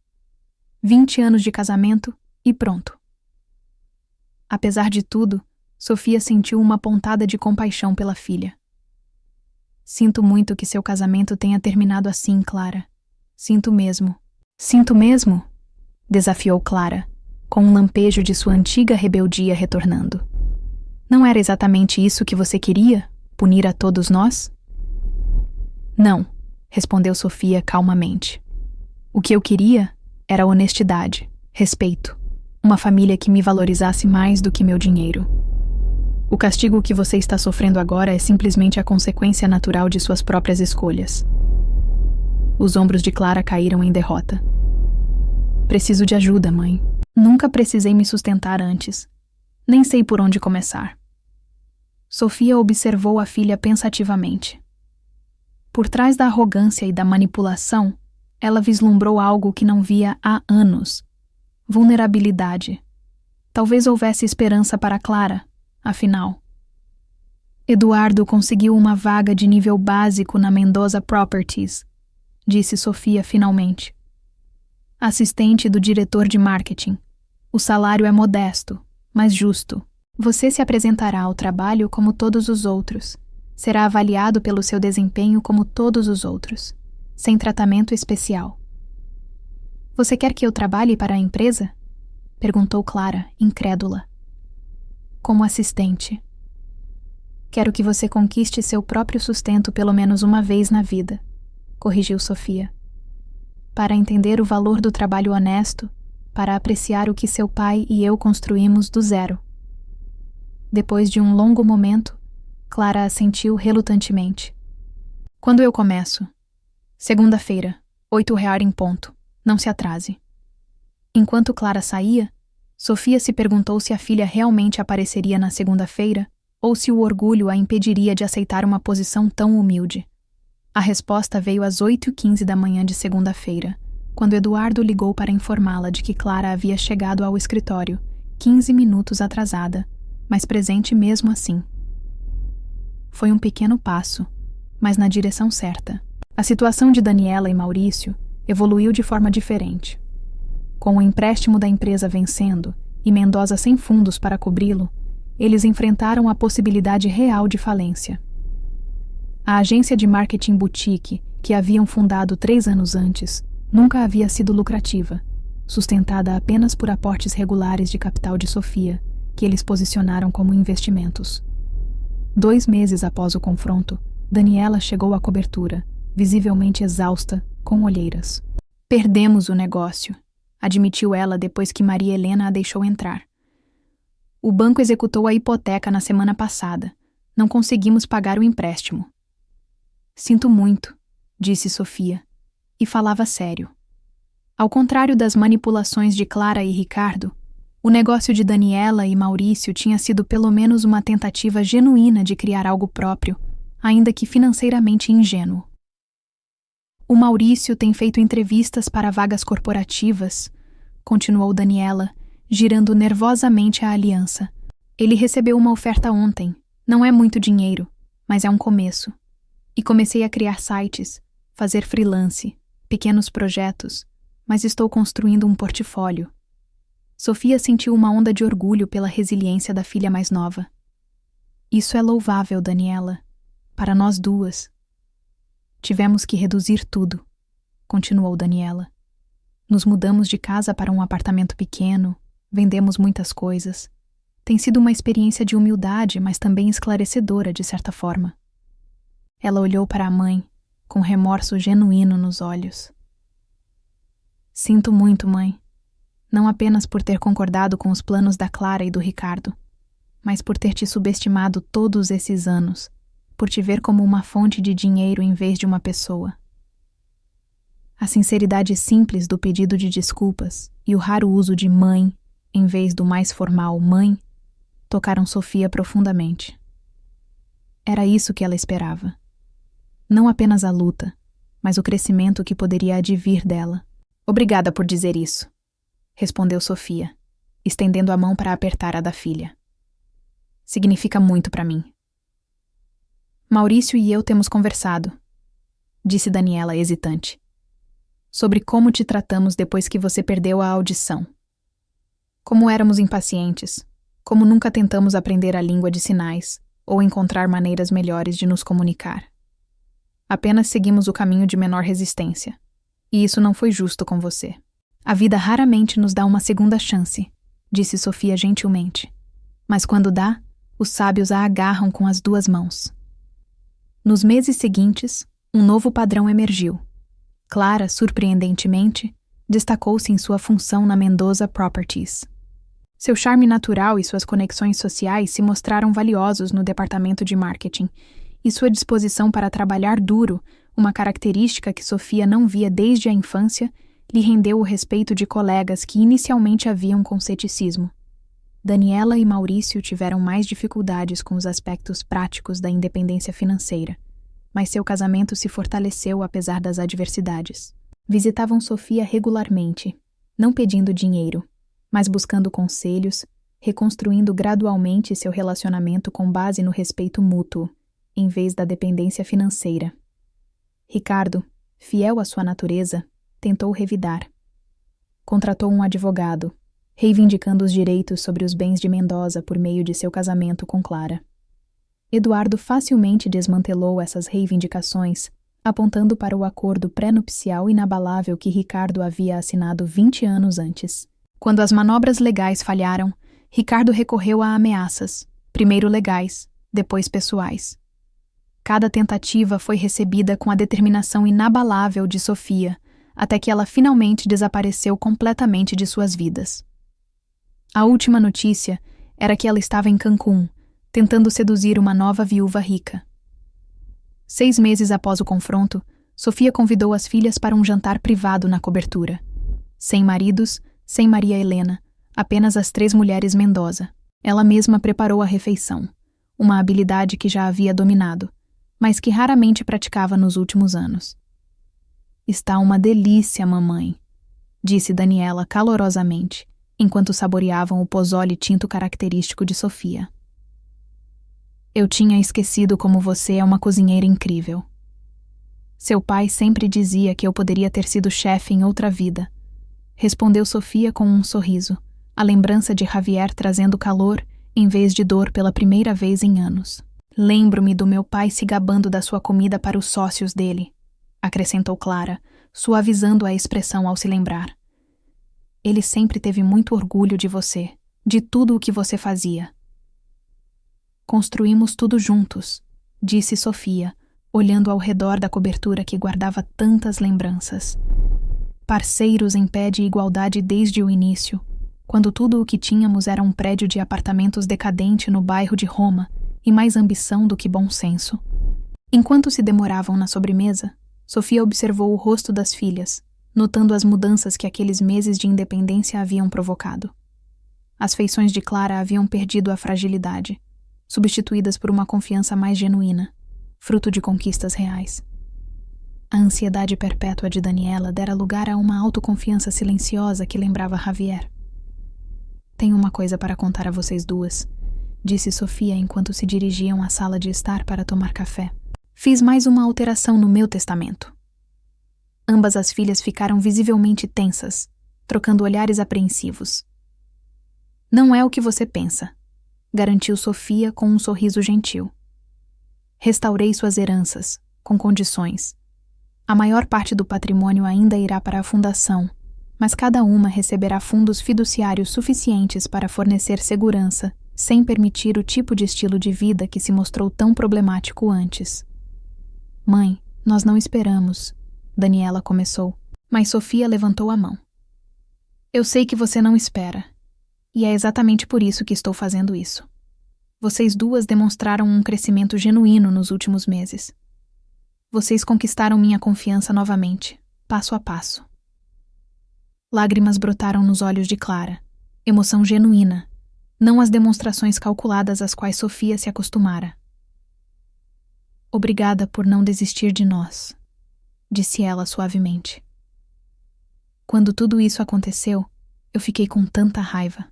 20 anos de casamento e pronto. Apesar de tudo, Sofia sentiu uma pontada de compaixão pela filha. Sinto muito que seu casamento tenha terminado assim, Clara. Sinto mesmo. Sinto mesmo? Desafiou Clara, com um lampejo de sua antiga rebeldia retornando. Não era exatamente isso que você queria? Punir a todos nós? Não, respondeu Sofia calmamente. O que eu queria era honestidade, respeito, uma família que me valorizasse mais do que meu dinheiro. O castigo que você está sofrendo agora é simplesmente a consequência natural de suas próprias escolhas. Os ombros de Clara caíram em derrota. Preciso de ajuda, mãe. Nunca precisei me sustentar antes. Nem sei por onde começar. Sofia observou a filha pensativamente. Por trás da arrogância e da manipulação, ela vislumbrou algo que não via há anos: vulnerabilidade. Talvez houvesse esperança para Clara, afinal. Eduardo conseguiu uma vaga de nível básico na Mendoza Properties, disse Sofia finalmente. Assistente do diretor de marketing. O salário é modesto, mas justo. Você se apresentará ao trabalho como todos os outros. Será avaliado pelo seu desempenho como todos os outros, sem tratamento especial. Você quer que eu trabalhe para a empresa? Perguntou Clara, incrédula. Como assistente. Quero que você conquiste seu próprio sustento pelo menos uma vez na vida, corrigiu Sofia. Para entender o valor do trabalho honesto, para apreciar o que seu pai e eu construímos do zero. Depois de um longo momento, Clara assentiu relutantemente. Quando eu começo? Segunda-feira, 8h em ponto. Não se atrase. Enquanto Clara saía, Sofia se perguntou se a filha realmente apareceria na segunda-feira ou se o orgulho a impediria de aceitar uma posição tão humilde. A resposta veio às 8h15 da manhã de segunda-feira, quando Eduardo ligou para informá-la de que Clara havia chegado ao escritório, 15 minutos atrasada, mas presente mesmo assim. Foi um pequeno passo, mas na direção certa. A situação de Daniela e Maurício evoluiu de forma diferente. Com o empréstimo da empresa vencendo e Mendoza sem fundos para cobri-lo, eles enfrentaram a possibilidade real de falência. A agência de marketing boutique, que haviam fundado 3 anos antes, nunca havia sido lucrativa, sustentada apenas por aportes regulares de capital de Sofia, que eles posicionaram como investimentos. 2 meses após o confronto, Daniela chegou à cobertura, visivelmente exausta, com olheiras. Perdemos o negócio, admitiu ela depois que Maria Helena a deixou entrar. O banco executou a hipoteca na semana passada. Não conseguimos pagar o empréstimo. Sinto muito, disse Sofia, e falava sério. Ao contrário das manipulações de Clara e Ricardo, o negócio de Daniela e Maurício tinha sido pelo menos uma tentativa genuína de criar algo próprio, ainda que financeiramente ingênuo. O Maurício tem feito entrevistas para vagas corporativas, continuou Daniela, girando nervosamente a aliança. Ele recebeu uma oferta ontem. Não é muito dinheiro, mas é um começo. E comecei a criar sites, fazer freelance, pequenos projetos, mas estou construindo um portfólio. Sofia sentiu uma onda de orgulho pela resiliência da filha mais nova. Isso é louvável, Daniela. Para nós duas. Tivemos que reduzir tudo, continuou Daniela. Nos mudamos de casa para um apartamento pequeno, vendemos muitas coisas. Tem sido uma experiência de humildade, mas também esclarecedora, de certa forma. Ela olhou para a mãe, com remorso genuíno nos olhos. Sinto muito, mãe. Não apenas por ter concordado com os planos da Clara e do Ricardo, mas por ter te subestimado todos esses anos, por te ver como uma fonte de dinheiro em vez de uma pessoa. A sinceridade simples do pedido de desculpas e o raro uso de mãe, em vez do mais formal mãe, tocaram Sofia profundamente. Era isso que ela esperava. Não apenas a luta, mas o crescimento que poderia advir dela. Obrigada por dizer isso, respondeu Sofia, estendendo a mão para apertar a da filha. Significa muito para mim. Maurício e eu temos conversado, disse Daniela hesitante, sobre como te tratamos depois que você perdeu a audição. Como éramos impacientes, como nunca tentamos aprender a língua de sinais ou encontrar maneiras melhores de nos comunicar. Apenas seguimos o caminho de menor resistência, e isso não foi justo com você. A vida raramente nos dá uma segunda chance, disse Sofia gentilmente, mas quando dá, os sábios a agarram com as 2 mãos. Nos meses seguintes, um novo padrão emergiu. Clara, surpreendentemente, destacou-se em sua função na Mendoza Properties. Seu charme natural e suas conexões sociais se mostraram valiosos no departamento de marketing, e sua disposição para trabalhar duro, uma característica que Sofia não via desde a infância, lhe rendeu o respeito de colegas que inicialmente a viam com ceticismo. Daniela e Maurício tiveram mais dificuldades com os aspectos práticos da independência financeira, mas seu casamento se fortaleceu apesar das adversidades. Visitavam Sofia regularmente, não pedindo dinheiro, mas buscando conselhos, reconstruindo gradualmente seu relacionamento com base no respeito mútuo, em vez da dependência financeira. Ricardo, fiel à sua natureza, tentou revidar. Contratou um advogado, reivindicando os direitos sobre os bens de Mendoza por meio de seu casamento com Clara. Eduardo facilmente desmantelou essas reivindicações, apontando para o acordo pré-nupcial inabalável que Ricardo havia assinado 20 anos antes. Quando as manobras legais falharam, Ricardo recorreu a ameaças, primeiro legais, depois pessoais. Cada tentativa foi recebida com a determinação inabalável de Sofia, até que ela finalmente desapareceu completamente de suas vidas. A última notícia era que ela estava em Cancún, tentando seduzir uma nova viúva rica. 6 meses após o confronto, Sofia convidou as filhas para um jantar privado na cobertura. Sem maridos, sem Maria Helena, apenas as 3 mulheres Mendoza. Ela mesma preparou a refeição, uma habilidade que já havia dominado, mas que raramente praticava nos últimos anos. "Está uma delícia, mamãe", disse Daniela calorosamente, enquanto saboreavam o pozole tinto característico de Sofia. "Eu tinha esquecido como você é uma cozinheira incrível. Seu pai sempre dizia que eu poderia ter sido chefe em outra vida", respondeu Sofia com um sorriso, a lembrança de Javier trazendo calor em vez de dor pela primeira vez em anos. "Lembro-me do meu pai se gabando da sua comida para os sócios dele", acrescentou Clara, suavizando a expressão ao se lembrar. "Ele sempre teve muito orgulho de você, de tudo o que você fazia." "Construímos tudo juntos", disse Sofia, olhando ao redor da cobertura que guardava tantas lembranças. "Parceiros em pé de igualdade desde o início, quando tudo o que tínhamos era um prédio de apartamentos decadente no bairro de Roma, e mais ambição do que bom senso." Enquanto se demoravam na sobremesa, Sofia observou o rosto das filhas, notando as mudanças que aqueles meses de independência haviam provocado. As feições de Clara haviam perdido a fragilidade, substituídas por uma confiança mais genuína, fruto de conquistas reais. A ansiedade perpétua de Daniela dera lugar a uma autoconfiança silenciosa que lembrava Javier. "Tenho uma coisa para contar a vocês duas", disse Sofia enquanto se dirigiam à sala de estar para tomar café. "Fiz mais uma alteração no meu testamento." Ambas as filhas ficaram visivelmente tensas, trocando olhares apreensivos. "Não é o que você pensa", garantiu Sofia com um sorriso gentil. "Restaurei suas heranças, com condições. A maior parte do patrimônio ainda irá para a fundação, mas cada uma receberá fundos fiduciários suficientes para fornecer segurança, sem permitir o tipo de estilo de vida que se mostrou tão problemático antes." "Mãe, nós não esperamos", Daniela começou, mas Sofia levantou a mão. "Eu sei que você não espera, e é exatamente por isso que estou fazendo isso. Vocês duas demonstraram um crescimento genuíno nos últimos meses. Vocês conquistaram minha confiança novamente, passo a passo." Lágrimas brotaram nos olhos de Clara, emoção genuína, não as demonstrações calculadas às quais Sofia se acostumara. "Obrigada por não desistir de nós", disse ela suavemente. "Quando tudo isso aconteceu, eu fiquei com tanta raiva.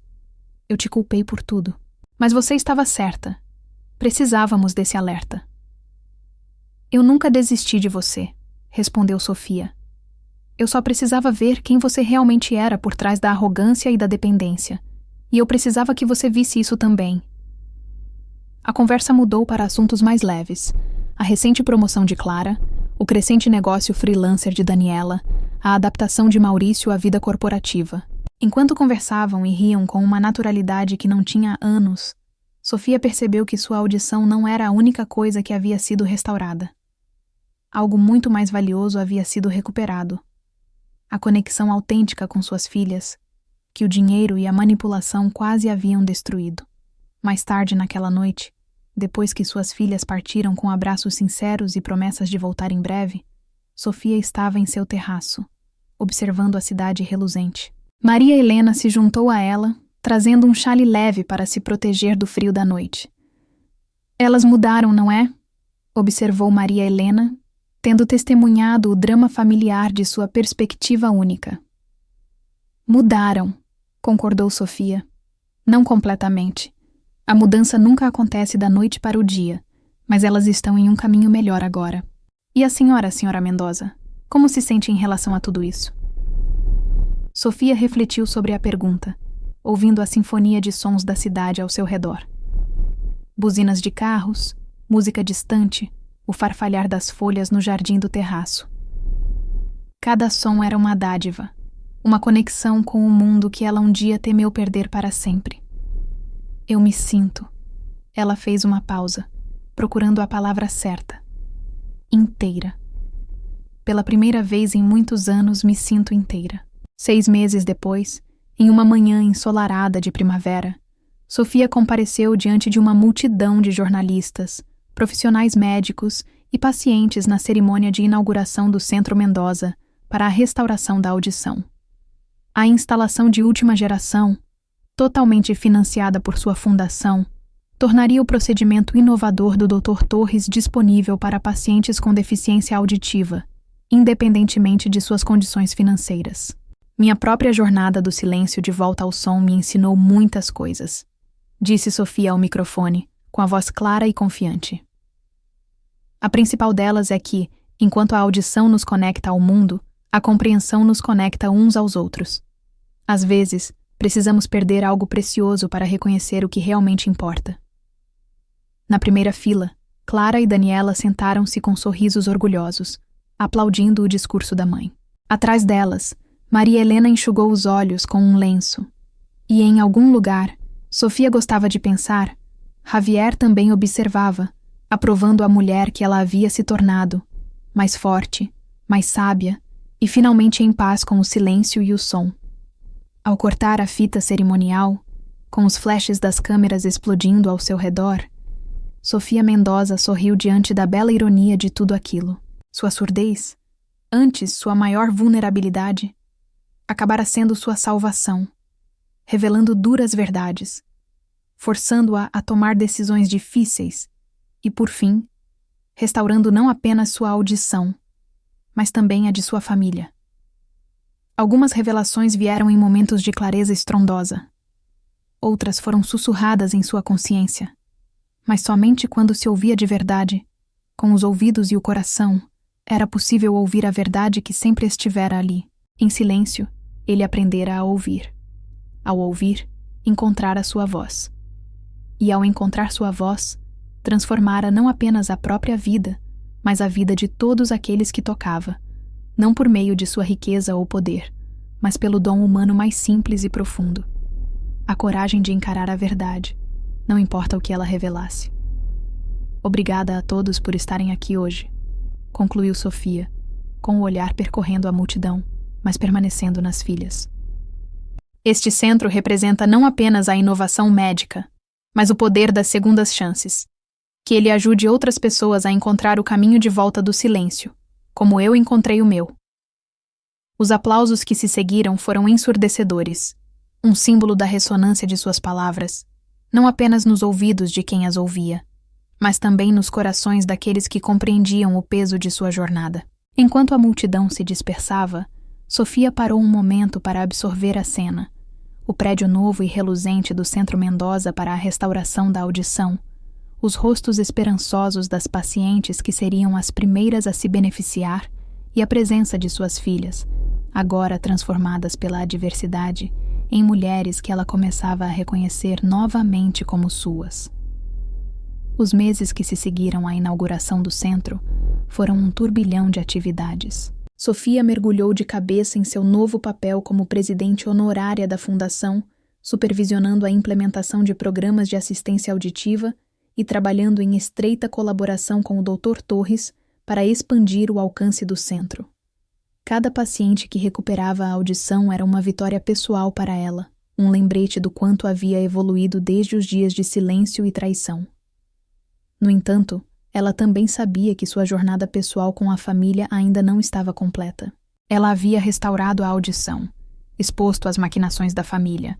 Eu te culpei por tudo. Mas você estava certa. Precisávamos desse alerta." "Eu nunca desisti de você", respondeu Sofia. "Eu só precisava ver quem você realmente era por trás da arrogância e da dependência. E eu precisava que você visse isso também." A conversa mudou para assuntos mais leves. A recente promoção de Clara, o crescente negócio freelancer de Daniela, a adaptação de Maurício à vida corporativa. Enquanto conversavam e riam com uma naturalidade que não tinha anos, Sofia percebeu que sua audição não era a única coisa que havia sido restaurada. Algo muito mais valioso havia sido recuperado. A conexão autêntica com suas filhas, que o dinheiro e a manipulação quase haviam destruído. Mais tarde naquela noite, depois que suas filhas partiram com abraços sinceros e promessas de voltar em breve, Sofia estava em seu terraço, observando a cidade reluzente. Maria Helena se juntou a ela, trazendo um chale leve para se proteger do frio da noite. Elas mudaram, não é? Observou Maria Helena, tendo testemunhado o drama familiar de sua perspectiva única. Mudaram, concordou Sofia. Não completamente. A mudança nunca acontece da noite para o dia, mas elas estão em um caminho melhor agora. E a senhora Mendoza? Como se sente em relação a tudo isso? Sofia refletiu sobre a pergunta, ouvindo a sinfonia de sons da cidade ao seu redor. Buzinas de carros, música distante, o farfalhar das folhas no jardim do terraço. Cada som era uma dádiva, uma conexão com o mundo que ela um dia temeu perder para sempre. Eu me sinto. Ela fez uma pausa, procurando a palavra certa. Inteira. Pela primeira vez em muitos anos me sinto inteira. 6 meses depois, em uma manhã ensolarada de primavera, Sofia compareceu diante de uma multidão de jornalistas, profissionais médicos e pacientes na cerimônia de inauguração do Centro Mendoza para a restauração da audição. A instalação de última geração, totalmente financiada por sua fundação, tornaria o procedimento inovador do Dr. Torres disponível para pacientes com deficiência auditiva, independentemente de suas condições financeiras. Minha própria jornada do silêncio de volta ao som me ensinou muitas coisas, disse Sofia ao microfone, com a voz clara e confiante. A principal delas é que, enquanto a audição nos conecta ao mundo, a compreensão nos conecta uns aos outros. Às vezes, precisamos perder algo precioso para reconhecer o que realmente importa. Na primeira fila, Clara e Daniela sentaram-se com sorrisos orgulhosos, aplaudindo o discurso da mãe. Atrás delas, Maria Helena enxugou os olhos com um lenço. E em algum lugar, Sofia gostava de pensar, Javier também observava, aprovando a mulher que ela havia se tornado, mais forte, mais sábia e finalmente em paz com o silêncio e o som. Ao cortar a fita cerimonial, com os flashes das câmeras explodindo ao seu redor, Sofia Mendoza sorriu diante da bela ironia de tudo aquilo. Sua surdez, antes sua maior vulnerabilidade, acabara sendo sua salvação, revelando duras verdades, forçando-a a tomar decisões difíceis e, por fim, restaurando não apenas sua audição, mas também a de sua família. Algumas revelações vieram em momentos de clareza estrondosa. Outras foram sussurradas em sua consciência, mas somente quando se ouvia de verdade, com os ouvidos e o coração, era possível ouvir a verdade que sempre estivera ali. Em silêncio, ele aprendera a ouvir. Ao ouvir, encontrar a sua voz. E ao encontrar sua voz, transformara não apenas a própria vida, mas a vida de todos aqueles que tocava, não por meio de sua riqueza ou poder, mas pelo dom humano mais simples e profundo. A coragem de encarar a verdade, não importa o que ela revelasse. Obrigada a todos por estarem aqui hoje, concluiu Sofia, com o olhar percorrendo a multidão, mas permanecendo nas filhas. Este centro representa não apenas a inovação médica, mas o poder das segundas chances. Que ele ajude outras pessoas a encontrar o caminho de volta do silêncio, como eu encontrei o meu. Os aplausos que se seguiram foram ensurdecedores, um símbolo da ressonância de suas palavras, não apenas nos ouvidos de quem as ouvia, mas também nos corações daqueles que compreendiam o peso de sua jornada. Enquanto a multidão se dispersava, Sofia parou um momento para absorver a cena, o prédio novo e reluzente do Centro Mendoza para a restauração da audição, os rostos esperançosos das pacientes que seriam as primeiras a se beneficiar e a presença de suas filhas, agora transformadas pela adversidade em mulheres que ela começava a reconhecer novamente como suas. Os meses que se seguiram à inauguração do centro foram um turbilhão de atividades. Sofia mergulhou de cabeça em seu novo papel como presidente honorária da fundação, supervisionando a implementação de programas de assistência auditiva e trabalhando em estreita colaboração com o Dr. Torres para expandir o alcance do centro. Cada paciente que recuperava a audição era uma vitória pessoal para ela, um lembrete do quanto havia evoluído desde os dias de silêncio e traição. No entanto, ela também sabia que sua jornada pessoal com a família ainda não estava completa. Ela havia restaurado a audição, exposto às maquinações da família,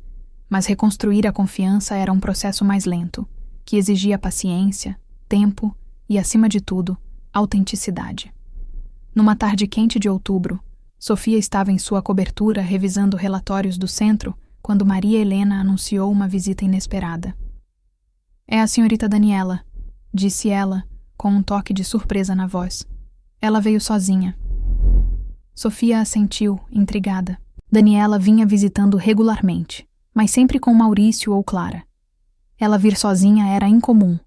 Mas reconstruir a confiança era um processo mais lento, que exigia paciência, tempo e, acima de tudo, autenticidade. Numa tarde quente de outubro, Sofia estava em sua cobertura revisando relatórios do centro quando Maria Helena anunciou uma visita inesperada. "É a senhorita Daniela", disse ela, com um toque de surpresa na voz. "Ela veio sozinha." Sofia assentiu, intrigada. Daniela vinha visitando regularmente, mas sempre com Maurício ou Clara. Ela vir sozinha era incomum.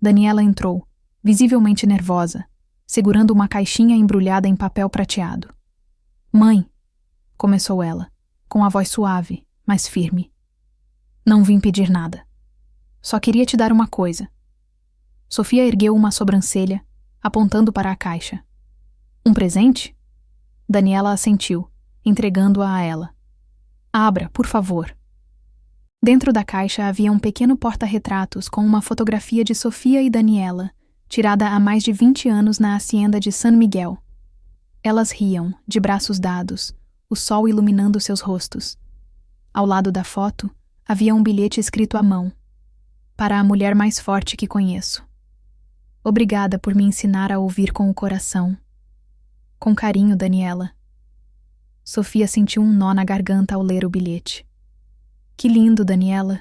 Daniela entrou, visivelmente nervosa, segurando uma caixinha embrulhada em papel prateado. "Mãe", começou ela, com a voz suave, mas firme. "Não vim pedir nada. Só queria te dar uma coisa." Sofia ergueu uma sobrancelha, apontando para a caixa. "Um presente?" Daniela assentiu, entregando-a a ela. "Abra, por favor." Dentro da caixa havia um pequeno porta-retratos com uma fotografia de Sofia e Daniela, tirada há mais de 20 anos na hacienda de San Miguel. Elas riam, de braços dados, o sol iluminando seus rostos. Ao lado da foto, havia um bilhete escrito à mão. "Para a mulher mais forte que conheço. Obrigada por me ensinar a ouvir com o coração. Com carinho, Daniela." Sofia sentiu um nó na garganta ao ler o bilhete. "Que lindo, Daniela",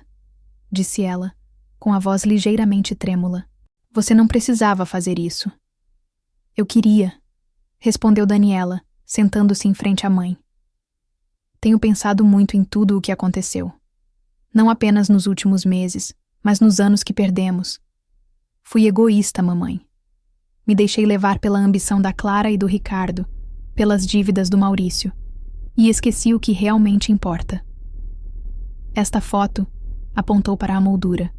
disse ela, com a voz ligeiramente trêmula. "Você não precisava fazer isso." "Eu queria", respondeu Daniela, sentando-se em frente à mãe. "Tenho pensado muito em tudo o que aconteceu. Não apenas nos últimos meses, mas nos anos que perdemos. Fui egoísta, mamãe. Me deixei levar pela ambição da Clara e do Ricardo, pelas dívidas do Maurício, e esqueci o que realmente importa. Esta foto", apontou para a moldura,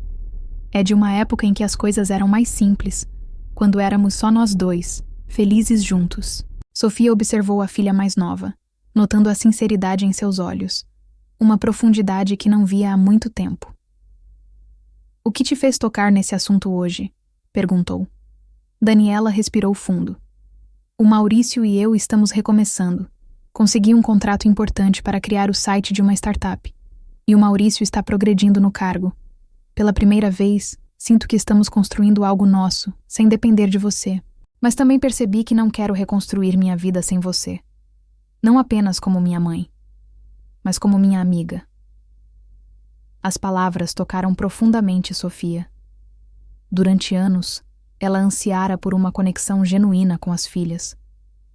"é de uma época em que as coisas eram mais simples, quando éramos só nós dois, felizes juntos." Sofia observou a filha mais nova, notando a sinceridade em seus olhos, uma profundidade que não via há muito tempo. "O que te fez tocar nesse assunto hoje?" perguntou. Daniela respirou fundo. "O Maurício e eu estamos recomeçando. Consegui um contrato importante para criar o site de uma startup. E o Maurício está progredindo no cargo. Pela primeira vez, sinto que estamos construindo algo nosso, sem depender de você. Mas também percebi que não quero reconstruir minha vida sem você. Não apenas como minha mãe, mas como minha amiga." As palavras tocaram profundamente Sofia. Durante anos, ela ansiara por uma conexão genuína com as filhas,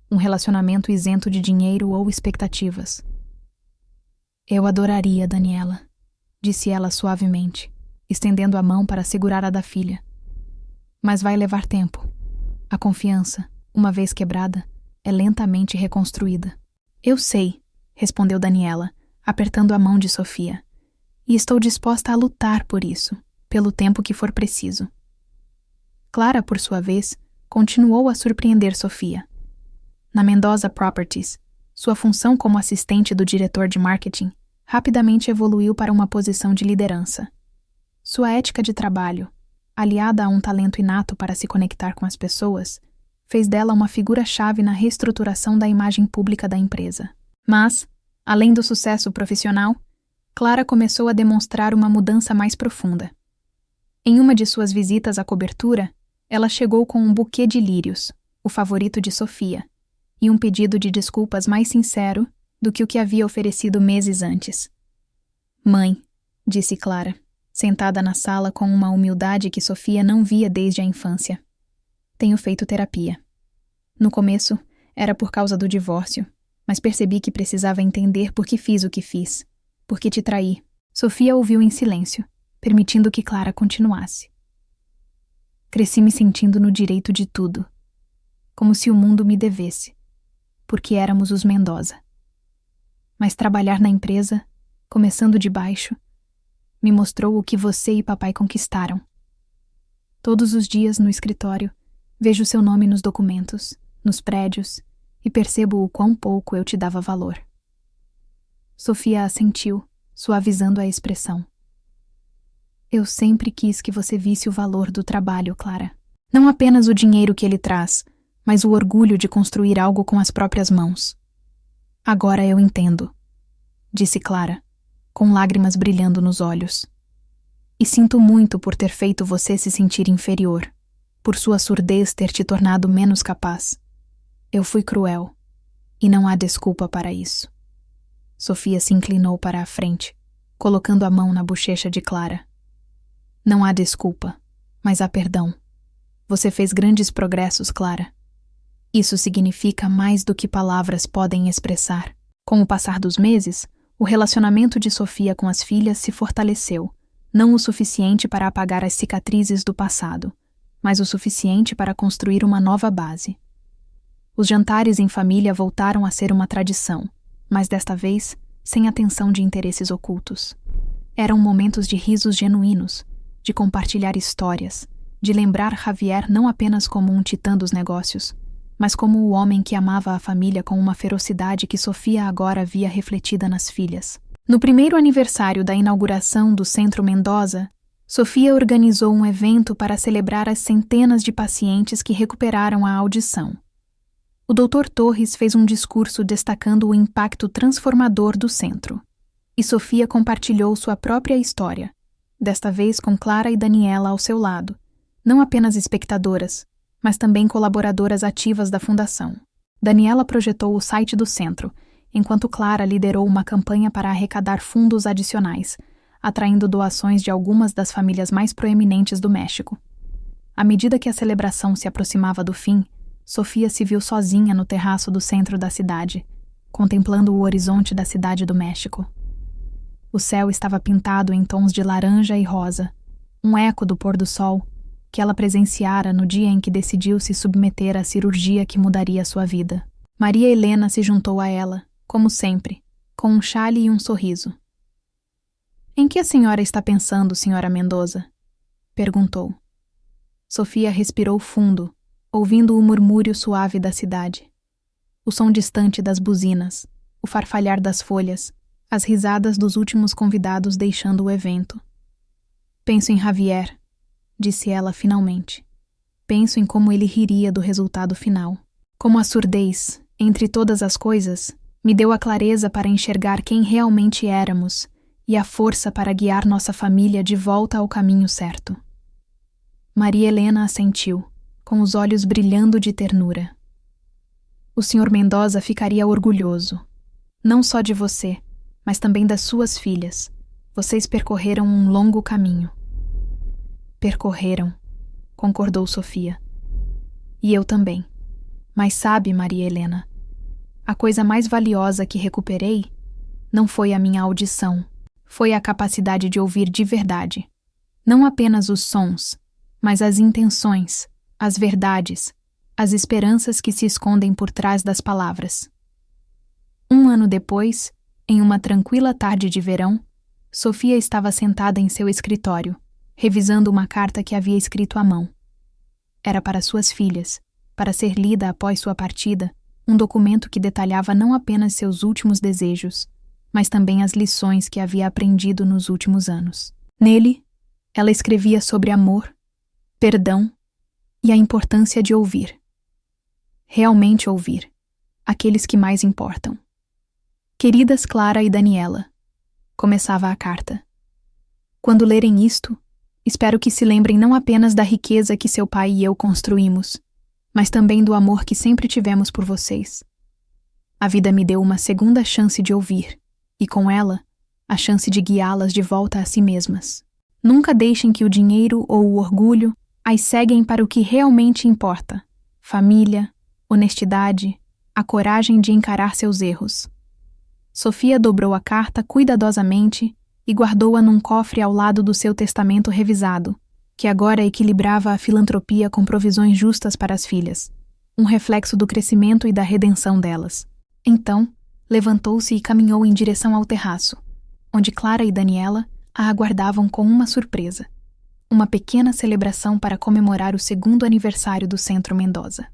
um relacionamento isento de dinheiro ou expectativas. "Eu adoraria, Daniela", disse ela suavemente, estendendo a mão para segurar a da filha. "Mas vai levar tempo. A confiança, uma vez quebrada, é lentamente reconstruída." "Eu sei", respondeu Daniela, apertando a mão de Sofia. "E estou disposta a lutar por isso, pelo tempo que for preciso." Clara, por sua vez, continuou a surpreender Sofia. Na Mendoza Properties, sua função como assistente do diretor de marketing rapidamente evoluiu para uma posição de liderança. Sua ética de trabalho, aliada a um talento inato para se conectar com as pessoas, fez dela uma figura-chave na reestruturação da imagem pública da empresa. Mas, além do sucesso profissional, Clara começou a demonstrar uma mudança mais profunda. Em uma de suas visitas à cobertura, ela chegou com um buquê de lírios, o favorito de Sofia, e um pedido de desculpas mais sincero do que o que havia oferecido meses antes. "Mãe", disse Clara, sentada na sala com uma humildade que Sofia não via desde a infância. "Tenho feito terapia. No começo, era por causa do divórcio, mas percebi que precisava entender por que fiz o que fiz, por que te traí." Sofia ouviu em silêncio, permitindo que Clara continuasse. "Cresci me sentindo no direito de tudo, como se o mundo me devesse, porque éramos os Mendoza. Mas trabalhar na empresa, começando de baixo, me mostrou o que você e papai conquistaram. Todos os dias no escritório, vejo seu nome nos documentos, nos prédios, e percebo o quão pouco eu te dava valor." Sofia assentiu, suavizando a expressão. "Eu sempre quis que você visse o valor do trabalho, Clara. Não apenas o dinheiro que ele traz, mas o orgulho de construir algo com as próprias mãos. Agora eu entendo", disse Clara, com lágrimas brilhando nos olhos. E sinto muito por ter feito você se sentir inferior, por sua surdez ter te tornado menos capaz. Eu fui cruel, e não há desculpa para isso. Sofia se inclinou para a frente, colocando a mão na bochecha de Clara. Não há desculpa, mas há perdão. Você fez grandes progressos, Clara. Isso significa mais do que palavras podem expressar. Com o passar dos meses, o relacionamento de Sofia com as filhas se fortaleceu, não o suficiente para apagar as cicatrizes do passado, mas o suficiente para construir uma nova base. Os jantares em família voltaram a ser uma tradição, mas desta vez sem a tensão de interesses ocultos. Eram momentos de risos genuínos, de compartilhar histórias, de lembrar Javier não apenas como um titã dos negócios, mas como o homem que amava a família com uma ferocidade que Sofia agora via refletida nas filhas. No primeiro aniversário da inauguração do Centro Mendoza, Sofia organizou um evento para celebrar as centenas de pacientes que recuperaram a audição. O Dr. Torres fez um discurso destacando o impacto transformador do centro. E Sofia compartilhou sua própria história, desta vez com Clara e Daniela ao seu lado, não apenas espectadoras, mas também colaboradoras ativas da fundação. Daniela projetou o site do centro, enquanto Clara liderou uma campanha para arrecadar fundos adicionais, atraindo doações de algumas das famílias mais proeminentes do México. À medida que a celebração se aproximava do fim, Sofia se viu sozinha no terraço do centro da cidade, contemplando o horizonte da cidade do México. O céu estava pintado em tons de laranja e rosa, um eco do pôr do sol que ela presenciara no dia em que decidiu se submeter à cirurgia que mudaria sua vida. Maria Helena se juntou a ela, como sempre, com um xale e um sorriso. "Em que a senhora está pensando, senhora Mendoza?" perguntou. Sofia respirou fundo, ouvindo o murmúrio suave da cidade. O som distante das buzinas, o farfalhar das folhas, as risadas dos últimos convidados deixando o evento. "Penso em Javier", disse ela finalmente. "Penso em como ele riria do resultado final. Como a surdez, entre todas as coisas, me deu a clareza para enxergar quem realmente éramos e a força para guiar nossa família de volta ao caminho certo." Maria Helena assentiu, com os olhos brilhando de ternura. "O Sr. Mendoza ficaria orgulhoso, não só de você, mas também das suas filhas. Vocês percorreram um longo caminho." "Percorreram", concordou Sofia. "E eu também. Mas sabe, Maria Helena, a coisa mais valiosa que recuperei não foi a minha audição, foi a capacidade de ouvir de verdade. Não apenas os sons, mas as intenções, as verdades, as esperanças que se escondem por trás das palavras." 1 ano depois, em uma tranquila tarde de verão, Sofia estava sentada em seu escritório, revisando uma carta que havia escrito à mão. Era para suas filhas, para ser lida após sua partida, um documento que detalhava não apenas seus últimos desejos, mas também as lições que havia aprendido nos últimos anos. Nele, ela escrevia sobre amor, perdão e a importância de ouvir. Realmente ouvir, aqueles que mais importam. "Queridas Clara e Daniela", começava a carta. "Quando lerem isto, espero que se lembrem não apenas da riqueza que seu pai e eu construímos, mas também do amor que sempre tivemos por vocês. A vida me deu uma segunda chance de ouvir, e com ela, a chance de guiá-las de volta a si mesmas. Nunca deixem que o dinheiro ou o orgulho as ceguem para o que realmente importa: família, honestidade, a coragem de encarar seus erros." Sofia dobrou a carta cuidadosamente e guardou-a num cofre ao lado do seu testamento revisado, que agora equilibrava a filantropia com provisões justas para as filhas, um reflexo do crescimento e da redenção delas. Então, levantou-se e caminhou em direção ao terraço, onde Clara e Daniela a aguardavam com uma surpresa: uma pequena celebração para comemorar o 2º aniversário do Centro Mendoza.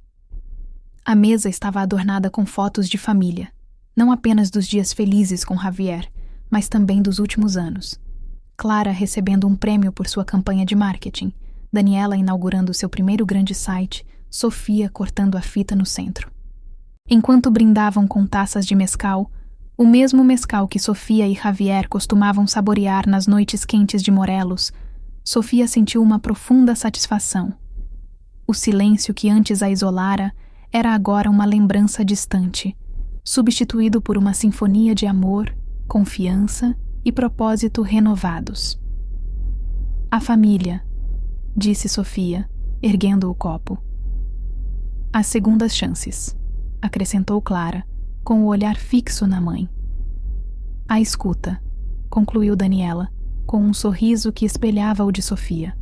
A mesa estava adornada com fotos de família, não apenas dos dias felizes com Javier, mas também dos últimos anos. Clara recebendo um prêmio por sua campanha de marketing, Daniela inaugurando seu primeiro grande site, Sofia cortando a fita no centro. Enquanto brindavam com taças de mezcal, O mesmo mezcal que Sofia e Javier costumavam saborear nas noites quentes de Morelos, Sofia sentiu uma profunda satisfação. O silêncio que antes a isolara era agora uma lembrança distante, substituído por uma sinfonia de amor, confiança e propósito renovados. A família, disse Sofia, erguendo o copo. As segundas chances, acrescentou Clara, com o olhar fixo na mãe. A escuta, concluiu Daniela, com um sorriso que espelhava o de Sofia.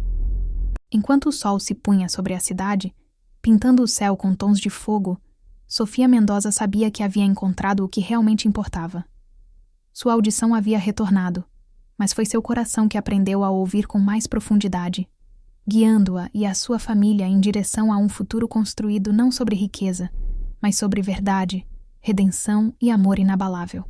Enquanto o sol se punha sobre a cidade, pintando o céu com tons de fogo, Sofia Mendoza sabia que havia encontrado o que realmente importava. Sua audição havia retornado, mas foi seu coração que aprendeu a ouvir com mais profundidade, guiando-a e a sua família em direção a um futuro construído não sobre riqueza, mas sobre verdade, redenção e amor inabalável.